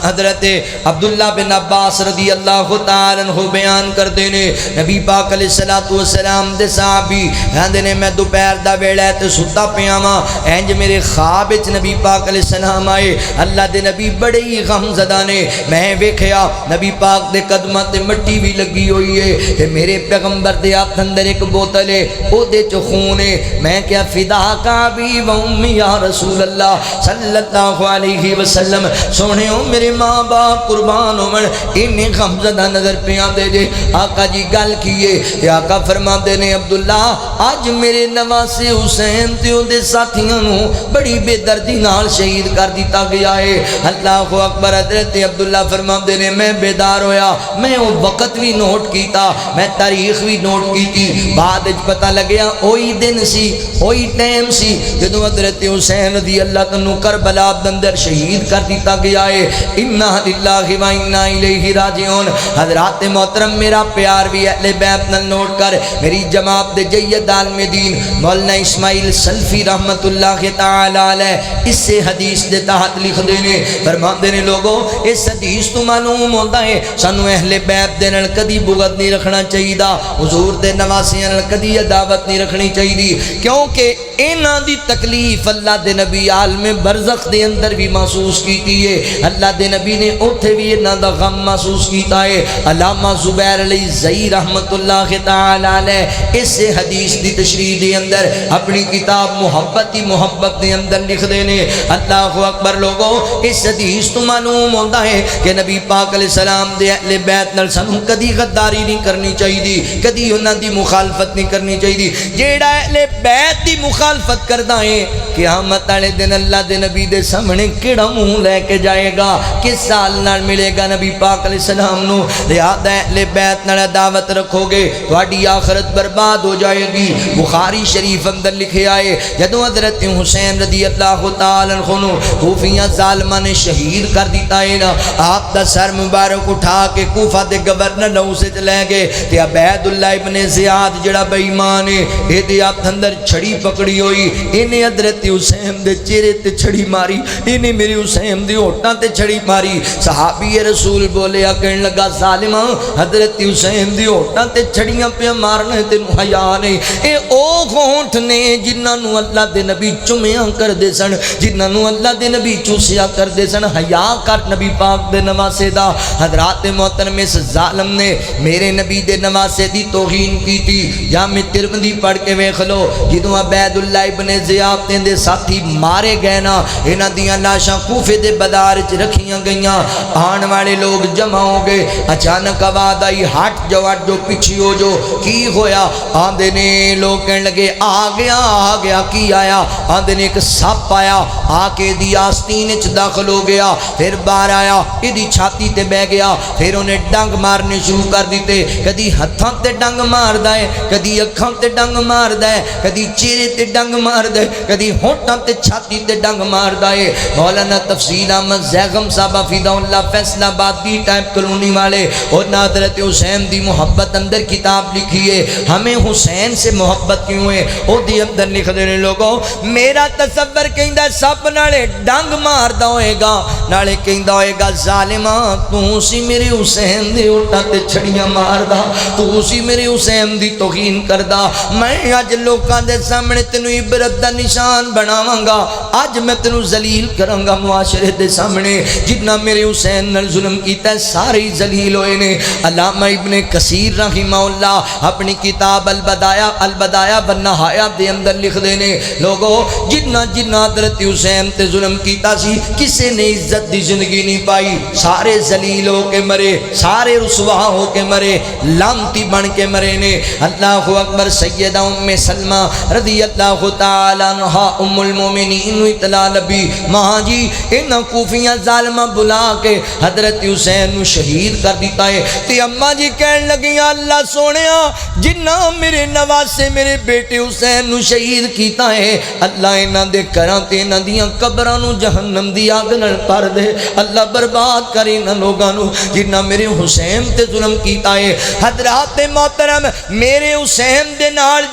حضرت عبداللہ بن عباس رضی اللہ تعالی عنہ بیان کر دینے، نبی پاک علیہ السلام دے صحابی کہندے نے میں دوپہر دا ویلا تے ستا پیا واں، انج میرے خواب وچ نبی پاک علیہ السلام آئے، اللہ دے نبی بڑے ہی غم زدہ نے، میں ویکھیا نبی پاک دے قدماں تے مٹی بھی لگی ہوئی ہے، تے میرے پیغمبر دے ہاتھ اندر ایک بوتل ہے، او دے چ خون ہے۔ میں کیا فداک ابی و امی یا رسول اللہ صلی اللہ علیہ وسلم، سونےو میرے ماں باپ قربان ہون، انہیں غم زدہ نظر پہ آندے جے۔ آقا جی گل کیے، تے آقا فرماندے نے عبداللہ آج میرے نواسے حسین تے اون دے ساتھیاں نو بڑی بے دردی نال شہید کر دیتا گیا ہے۔ اللہ اکبر۔ حضرت عبداللہ فرماندے نے میں بیدار ہویا، میں وہ وقت بھی نوٹ کیتا، میں تاریخ بھی نوٹ کیتی، بعد وچ پتہ لگیا وہی دن سی، وہی ٹائم سی جدوں حضرت حسین رضی اللہ عنہ کربلا دے اندر شہید کر دیتا گیا ہے۔ انا للہ و انا الیہ راجعون۔ حضرات محترم میرا پیار بھی اہل بیت نال نوٹ کر، میری جماعت دے جید عالم دین مولانا اسماعیل سلفی رحمت اللہ تعالی علیہ اس سے حدیث دے تحت لکھ دینے، فرماندے نے لوگوں اس حدیث تو معلوم ہوتا ہے سانو سانو اہل بیت دے نال کدی بغض نہیں رکھنا چاہیے، حضور دے نواسیاں نال کدی عداوت نہیں رکھنی چاہیے، کیونکہ انہاں دی تکلیف اللہ دے نبی عالم برزخ دے اندر بھی محسوس کیتی ہے، اللہ دے نبی نے اوتھے بھی انہاں دا غم محسوس کیتا ہے۔ علامہ زبیر علیہ زئی رحمت اللہ تعالی علیہ اس حدیث دی تشریح دے اندر اپنی کتاب محبت دے اندر لکھ دینے، اللہ اکبر لوگوں، اس حدیث تو معلوم ہوتا ہے کہ نبی پاک علیہ السلام دے اہل بیت نال سانو کدی غداری نہیں کرنی چاہیے، کدی انہاں دی مخالفت نہیں کرنی چاہیے۔ جیڑا اہل بیت دی مخالفت کردا ہے قیامت والے دن اللہ دے نبی دے سامنے کیڑا منہ لے کے جائے گا، کس سال نال ملے گا نبی پاک علیہ السلام نو؟ لہذا اہل بیت نال دعوت رکھو گے تہاڈی آخرت برباد ہو جائے گی۔ بخاری شریف اندر لکھے آئے جدوں حضرت حسین رضی اللہ تعالی عنہ نو کوفیاں ظالماں نے شہید کر دیتا ہے نا، آپ دا سر مبارک اٹھا کے کوفہ دے گورنر ہاؤس وچ لے گئے تے عبید اللہ ابن زیاد جڑا بے ایمان ہے اے دے ہاتھ اندر چھڑی پکڑی ہوئی، انہیں حضرت حسین دے چہرے تے چھڑی ماری، انہیں میرے حسین دے ہونٹاں تے چھڑی ماری۔ صحابی رسول بولیا کہن لگا ظالماں حضرت حسین دے ہونٹاں تے چھڑیاں پہ مارنے تینوں حیا نہیں؟ اے او ہونٹ نے جنہاں نو اللہ دے نبی چومیاں کر دے سن، جنہاں نو اللہ دے نبی چوسیا کر دے سن، حیا کر نبی پاک دے نواسے دا۔ حضرات محترم اس ظالم نے میرے نبی دے نواسے دی توہین کی تھی، جامع ترمذی پڑھ کے ویکھ لو، جدوں عبید اللہ ابن زیاد دے ساتھی مارے گئے نا، انہاں دیاں لاشاں کوفے دے بازار وچ رکھیاں گئیاں، آن والے لوگ جمع ہو گئے، اچانک آواز آئی ہٹ جو پیچھے ہو جو، کی ہویا؟ آندے نے لوگ کہنے لگے آ گیا کی آیا؟ آندے نے ایک سپ آیا آ کے دی آستین وچ داخل ہو گیا، پھر باہر آیا ایدی چھاتی تے بہ گیا، پھر انہیں ڈنگ مارنے شروع کر دیتے، کدی ہتھاں تے ڈنگ ماردا ہے، کدی اکھاں تے ڈنگ ماردا ہے، کدی چہرے تے ڈنگ ماردا ہے، کدی ہونٹاں تے چھاتی تے ڈنگ ماردا ہے۔ مولانا تفصیل احمد زیغم صاحب فیض اللہ فیصلہ آباد دی ٹائپ کلونی والے اور حضرت حسین دی محبت اندر کتاب لکھی ہے، ہمیں حسین سے محبت کیوں ہے؟ او دی اندر لکھ دینے لوگوں، میرا تصور کہندا سب نالے ڈنگ ماردا ہوئے گا، نالے کہندا ہوئے گا ظالماں تو سی میرے حسین دے ہونٹاں تے چھڑیاں ماردا، تو سی میرے حسین دی توہین کردا، میں اج لوکاں دے سامنے تینوں عبرت دا نشان بناواں گا، اج میں تینوں ذلیل کراں گا معاشرے دے سامنے، جتنا میرے حسین نال ظلم کیتا ہے سارے ذلیل ہوئے نے۔ علامہ ابن کثیر رحمہ اللہ اپنی کتاب البدایہ والنہایہ دے اندر لکھ دینے لوگوں، جتنا حضرت حسین تے ظلم کیتا سی کسے نے عزت دی زندگی نہیں پائی، سارے ذلیل ہو کے مرے، سارے رسوا ہو کے مرے، لعنتی بن کے مرے نے۔ اللہ اکبر۔ سیدہ ام سلمہ رضی اللہ تعالی عنہا ام المومنین اطلاع لبی، ماں جی انہاں کوفیاں ظالمہ بلا کے حضرت حسین نو شہید کر دیتا ہے، تے اماں جی کہن لگیاں اللہ سونیا جنہ میرے نواسے میرے بیٹے حسین نو شہید کیتا ہے، اللہ انہاں دے گھراں تے انہاں دیاں قبراں نو جہنم دی اگ نال بھر دے، اللہ برباد کر انہاں لوگاں نو جنہ میرے حسین تے ظلم کیتا ہے۔ حضرات محترم میرے حسین دے نال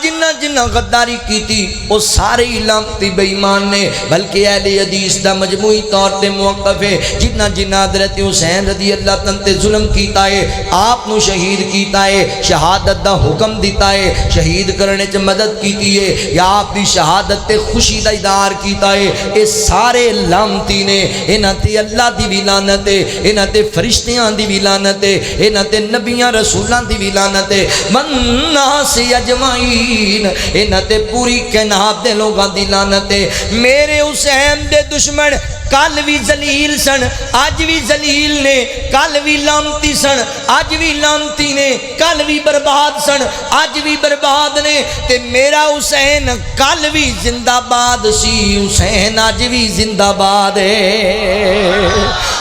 جنہ غداری کیتی او سارے لعنتی بے ایمان نے، بلکہ اہل حدیث دا مجموعی طور تے موقف ہے، جنہ حضرت حسین رضی اللہ عنہ تے ظلم کیتا ہے، آپ نو شہید کیتا ہے، شہادت دا حکم دیتا ہے، شہید کرنے چ مدد کیتی ہے، یا آپ دی شہادت تے خوشی دا اظہار کیتا ہے، اے سارے لعنتی نے، انہاں تے اللہ دی بھی لعنت ہے، انہاں تے فرشتیاں دی بھی لعنت ہے، انہاں تے نبیاں رسولاں دی بھی لعنت ہے، والناس اجمعین، انہاں تے پوری کائنات دے لوگاں دی لعنت ہے۔ میرے حسین دے دشمن کل بھی ذلیل سن، اج بھی ذلیل نے، کل بھی لعنتی سن، اج بھی لعنتی نے، کل بھی برباد سن، اج بھی برباد نے، تے میرا حسین کل بھی زندہ باد سی، حسین اج بھی زندہ باد ہے۔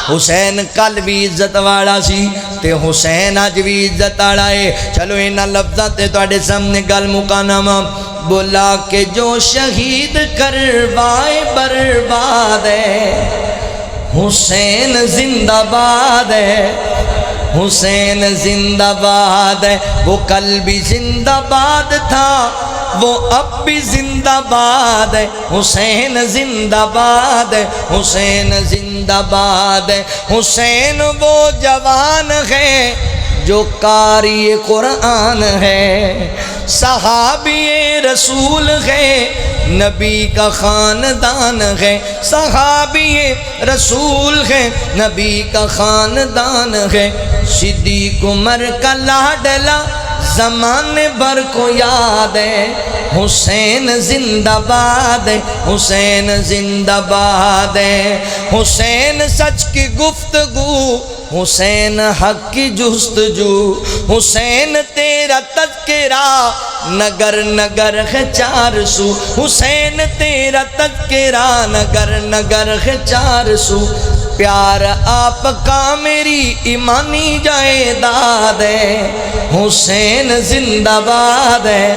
حسین کل بھی عزت والا سی تے حسین اج بھی عزت والا ہے۔ چلو انہاں لفظاں تے تواڈے سامنے گل مکانا وا، بولا کہ جو شہید کروائے برباد ہے، حسین زندہ باد ہے، حسین زندہ باد ہے، وہ کل بھی زندہ باد تھا، وہ اب بھی زندہ باد ہے، حسین زندہ باد ہے، حسین زندہ باد ہے۔ حسین وہ جوان ہے جو قاری قرآن ہے، صحابی رسول ہے، نبی کا خاندان ہے، صحابی رسول ہے، نبی کا خاندان ہے، صدیق عمر کا لاڈلا زمانے بھر کو یاد ہے۔ حسین زندہ باد ہے، حسین زندہ باد ہے۔ حسین سچ کی گفتگو، حسین حق کی جستجو، حسین تیرا تذکرہ نگر نگر ہے 400، حسین تیرا تذکرہ نگر نگر ہے 400۔ پیار آپ کا میری ایمانی جائیداد ہے، حسین زندہ باد ہے،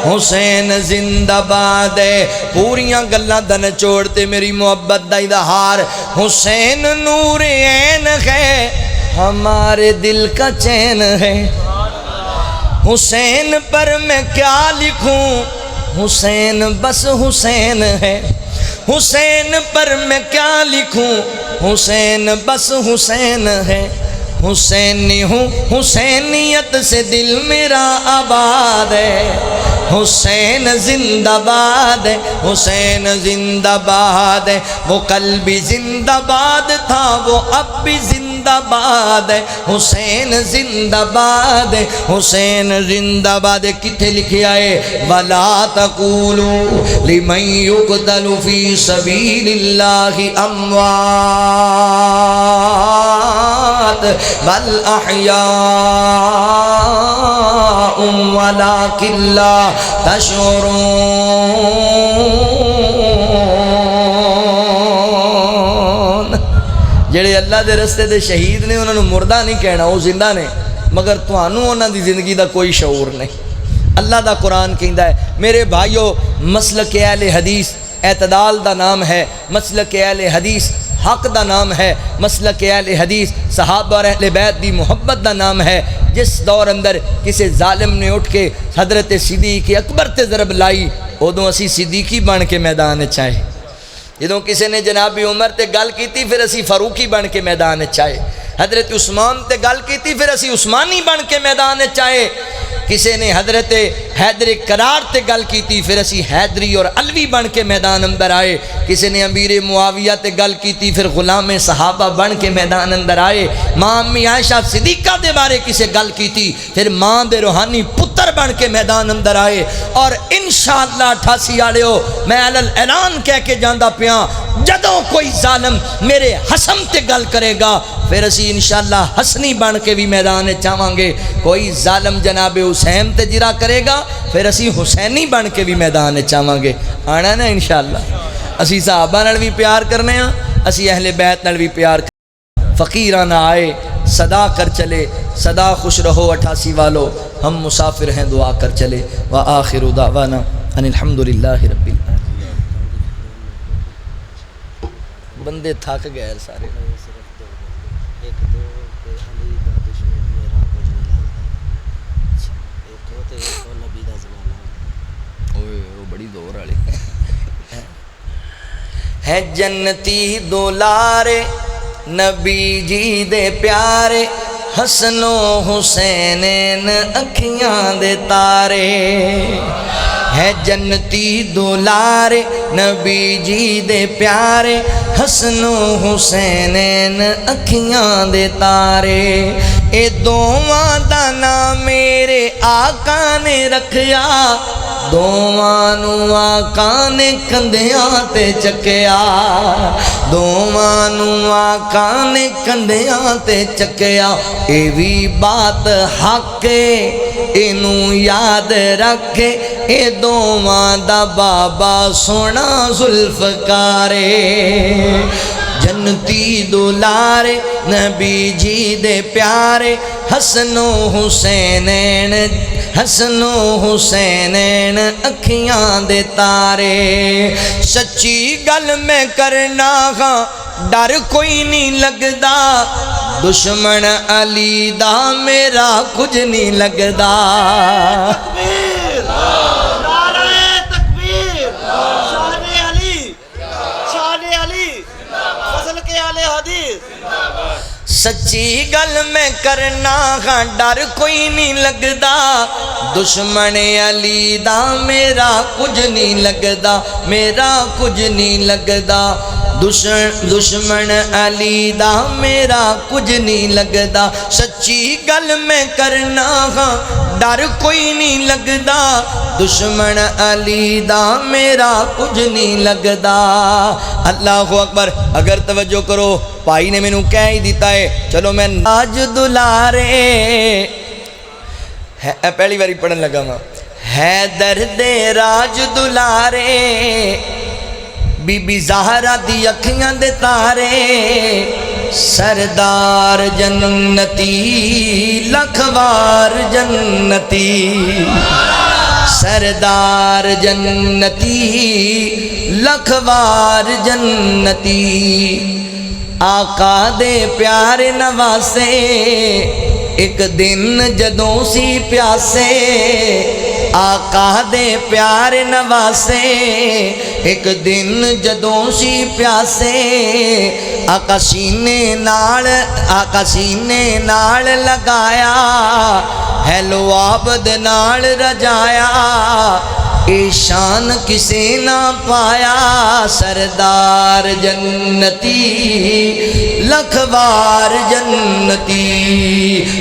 حسین زندہ باد ہے۔ پوریاں گلاں دا نچوڑتے میری محبت دا اظہار، حسین نور عین ہے، ہمارے دل کا چین ہے۔ حسین پر میں کیا لکھوں، حسین بس حسین ہے، حسین پر میں کیا لکھوں، حسین بس حسین ہے۔ حسینی ہوں، حسینیت سے دل میرا آباد ہے، حسین زندہ باد ہے، حسین زندہ باد ہے۔ وہ کل بھی زندہ باد تھا، وہ اب بھی زندہ باد ہے، حسین زندہ باد ہے، حسین زندہ باد ہے۔ کتھے لکھے آئے وَلَا تَقُولُوا لِمَنْ يُقْتَلُ فِي سَبِيلِ اللَّهِ أَمْوَاتٌ بَلْ أَحْيَاءٌ وَلَكِنْ لَا تَشْعُرُونَ۔ جڑے اللہ دے رستے دے شہید نے انہوں نے مردہ نہیں کہنا، وہ زندہ نے، مگر تھانوں انہاں دی زندگی دا کوئی شعور نہیں۔ اللہ دا قرآن کہندا ہے میرے بھائیو، مسلک اہل حدیث اعتدال دا نام ہے، مسلک اہل حدیث حق دا نام ہے، مسلک اہل حدیث صحابہ اور اہل بیت دی محبت دا نام ہے۔ جس دور اندر کسی ظالم نے اٹھ کے حضرت صدیق اکبر تے ضرب لائی، ادوں اسی صدیقی بن کے میدان چاہے، جدوں کسی نے جناب عمر تے گل کیتی پھر اسی فاروقی بن کے میدان چاہے، حضرت عثمان تے گل کیتی پھر اسی عثمانی بن کے میدان چاہے، کسی نے حضرت حیدر کرار تے گل کیتی پھر اسی حیدری اور علوی بن کے میدان اندر آئے، کسی نے امیر معاویہ تے گل کیتی پھر غلام صحابہ بن کے میدان اندر آئے، ماں امی عائشہ صدیقہ دے بارے کسی گل کیتی پھر ماں دے روحانی پتر بن کے میدان اندر آئے۔ اور انشاءاللہ 88 آڑیو میں علل اعلان کہہ کے جاندہ پیاں، جدوں کوئی ظالم میرے حسم تے گل کرے گا پھر اسی انشاءاللہ حسنی بن کے بھی میدان چاہاں گے، کوئی ظالم جناب حسین تے جرا کرے گا پھر اسی حسینی بن کے بھی میدان چاہاں گے۔ آنا نا انشاءاللہ، اسی صحابہ نال بھی پیار کرنے ہیں، اسی اہل بیت نال بھی پیار کرنے، فقیران آئے صدا کر چلے، صدا خوش رہو 88 والو، ہم مسافر ہیں دعا کر چلے۔ وآخر دعوانا ان الحمدللہ رب العالمین۔ بندے تھک گئے سارے، بڑی دور والی ہے جنتی دولارے نبی جی دے پیارے، حسن و حسینین اکھیاں دے تارے، ہے جنتی دولارے نبی جی دے پیارے، حسن و حسینین اکھیاں دے تارے، اے دوواں دا نام میرے آقا نے رکھیا، دوواں نو آقا نے کندھیاں تے چکیا، دوواں نو آقا نے کندھیاں تے چکیا، اے وی بات حق اینو یاد رکھے، اے دوواں دا بابا سونا ذوالفقارے، جنتی دولارے نبی جی دے پیارے، حسن و حسینین، حسن و حسینین اکھیاں دے تارے، سچی گل میں کرنا ہاں ڈر کوئی نہیں لگدا، دشمن علی دا میرا کچھ نہیں لگدا، سچی گل میں کرنا ہاں ڈر کوئی نہیں لگدا دشمن علی دا میرا کچھ نہیں لگدا میرا کچھ نہیں لگدا دشمن علی دا میرا کچھ نہیں لگدا سچی گل میں کرنا ہاں ڈر کوئی نہیں لگدا دشمن علی دا میرا کچھ نہیں لگدا اللہ اکبر اگر توجہ کرو بھائی نے مینوں کہہ ہی دیتا ہے چلو میں راج دلارے پہلی باری پڑھن لگا ماں حیدر دے راج دلارے بی بی زہرا دی اکھیاں دے تارے سردار جنتی لکھوار جنتی سردار جنتی لکھوار جنتی آقا دے پیارے نواسے ایک دن جدوں سی پیاسے آقا دے پیارے نواسے ایک دن جدوں سی پیاسے آقا سینے نال لگایا ہیلو عابد نال رجایا اے شان کسے نہ پایا سردار جنتی لکھوار جنتی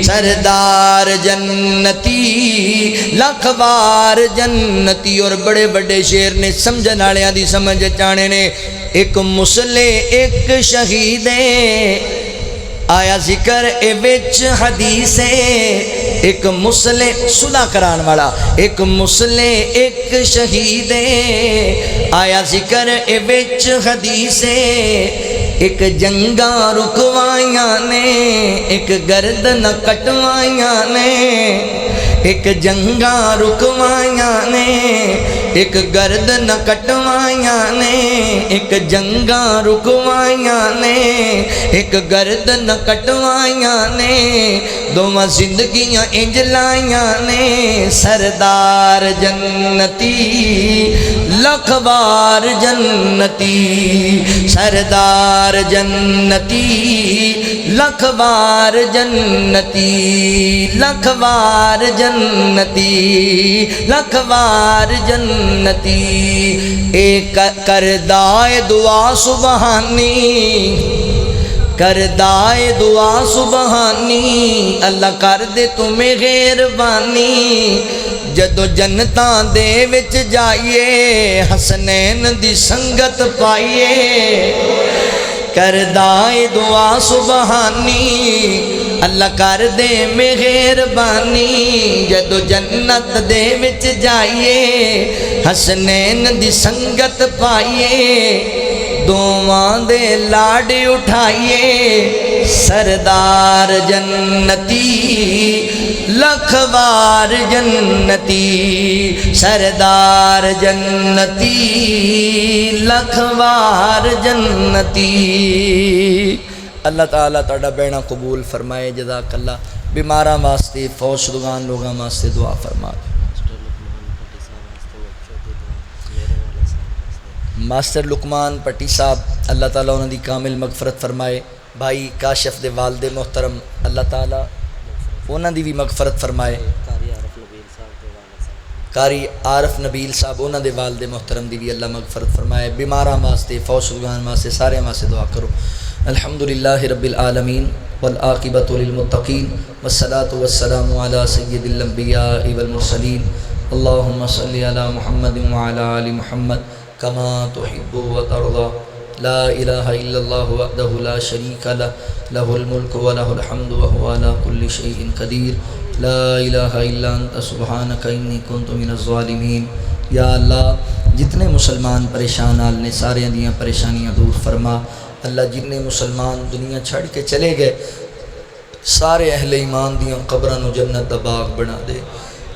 سردار جنتی لکھوار جنتی اور بڑے بڑے شیر نے سمجھن والیاں دی سمجھ چانے نے ایک مسلے ایک شہیدے آیا ذکر اے وچ حدیثے ایک مسلے صلح کران والا ایک مسلے ایک شہیدے آیا ذکر اے وچ حدیثے ایک جنگاں رکوائیاں نے ایک گردن کٹوائیاں نے ایک جنگاں رکوائیاں نے ایک گردن کٹوائیاں نے ایک جنگاں رکوائیاں نے ایک گردن کٹوائیاں نے دوواں زندگیاں انج لائیاں نے سردار جنتی لکھوار جنتی سردار جنتی لکھوار جنتی لکھوار جنتی لکھوار جنتی اے کردائے دعا سبحانی کردائے دعا سبحانی اللہ کر دے تمہیں غیر بانی جدو جنتاں دے وچ جائیے حسنین دی سنگت پائیے کردائے دعا سبحانی اللہ کر دے مہربانی جدو جنت دے وچ جائیے حسنین دی سنگت پائیے دوواں دے لاڈے اٹھائیے سردار جنتی لکھوار جنتی سردار جنتی لکھوار جنتی اللہ تعالیٰ تاڑا بینا قبول فرمائے جزاک اللہ بیماراں واسطے فوج شدگان لوگاں واسطے دعا فرما ماسٹر لقمان پٹی صاحب اللہ تعالیٰ انہوں دی کامل مغفرت فرمائے بھائی کاشف دے والد محترم اللہ تعالیٰ انہوں دی بھی مغفرت فرمائے قاری عارف نبیل صاحب انہوں دے والد محترم دی بھی اللہ مغفرت فرمائے بیماراں واسطے فوج شدگان واسطے سارے واسطے دعا کرو الحمدللہ رب العالمین والعاقبۃ للمتقین والصلاة والسلام علی سید الانبیاء والمرسلین اللہم صلی علی محمد وعلی آل محمد کما تحب وترضى لا الہ الا اللہ وحدہ لا شریک لہ لہ الملک ولہ الحمد وهو على كل شیء قدیر لا الہ الا انت سبحانک انی کنت من الظالمین یا اللہ جتنے مسلمان پریشان حال نے سارے دیاں پریشانیاں دور فرما اللہ جتنے مسلمان دنیا چھڑ کے چلے گئے سارے اہل ایمان دیاں قبراں نو جنت دا باغ بنا دے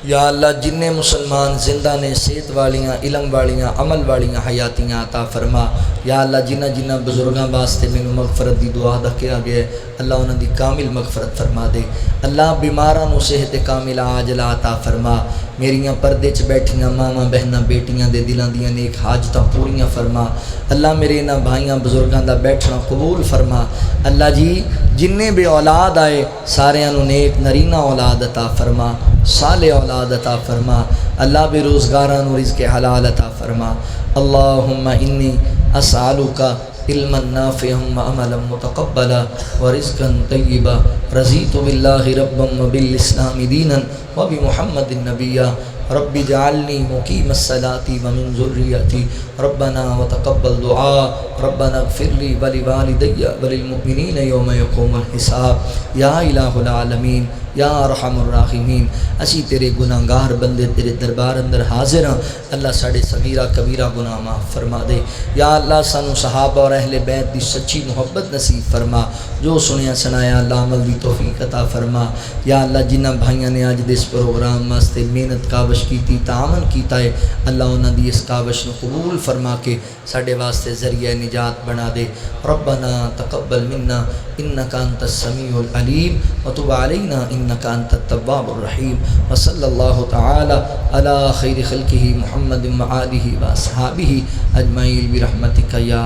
یا اللہ جننے مسلمان زندہ نے صحت والیاں علم والیاں عمل والیاں حیاتیاں عطا فرما یا اللہ جنہ جنہ بزرگاں واسطے مینوں مغفرت دی دعا دا کیا گیا ہے اللہ انہاں دی کامل مغفرت فرما دے اللہ بیماراں نو صحت کاملہ عاجلہ عطا فرما میریاں پردے چ بیٹھیاں ماواں بہناں بیٹیاں دے دلاں دیاں نیک حاجتاں پوریاں فرما اللہ میرے انہاں بھائیاں بزرگاں دا بیٹھنا قبول فرما اللہ جی جننے بے اولاد آئے ساریاں نو نیک نرینہ اولاد عطا فرما صالح اولاد عطا فرما اللہ بے روزگاراں نو رزق حلال عطا فرما اللہم انی اسألک علما نافعا وعملا متقبلا ورزقا طیبا رضیت باللہ ربا وبالاسلام دینا وبمحمد نبیا رب اجعلنی مقیم الصلاة ومن ذریتی ربنا وتقبل دعاء ربنا اغفر لی ولوالدی وللمؤمنین یوم یقوم الحساب یا الہ العالمین یا ارحم الراحمین اسی تیرے گناہگار بندے تیرے دربار اندر حاضر ہاں اللہ ساڑے صغیرہ کبیرہ گناہ معاف فرما دے یا اللہ سانو صحابہ اور اہل بیت دی سچی محبت نصیب فرما جو سنیا سنایا اللہ عمل دی توفیق عطا فرما یا اللہ جنہ بھائیاں نے آج دس پروگرام واسطے محنت کاوش کیتی تعاون کیتا ہے اللہ انہاں دی اس کاوش نو قبول فرما کے ساڑے واسطے ذریعہ نجات بنا دے ربنا تقبل منا انک انت السمیع العلیم وتب علینا انک انت التواب الرحیم وصلی اللہ تعالی علی خیر خلقہ محمد وآلہ واصحابہ اجمعین برحمتک یا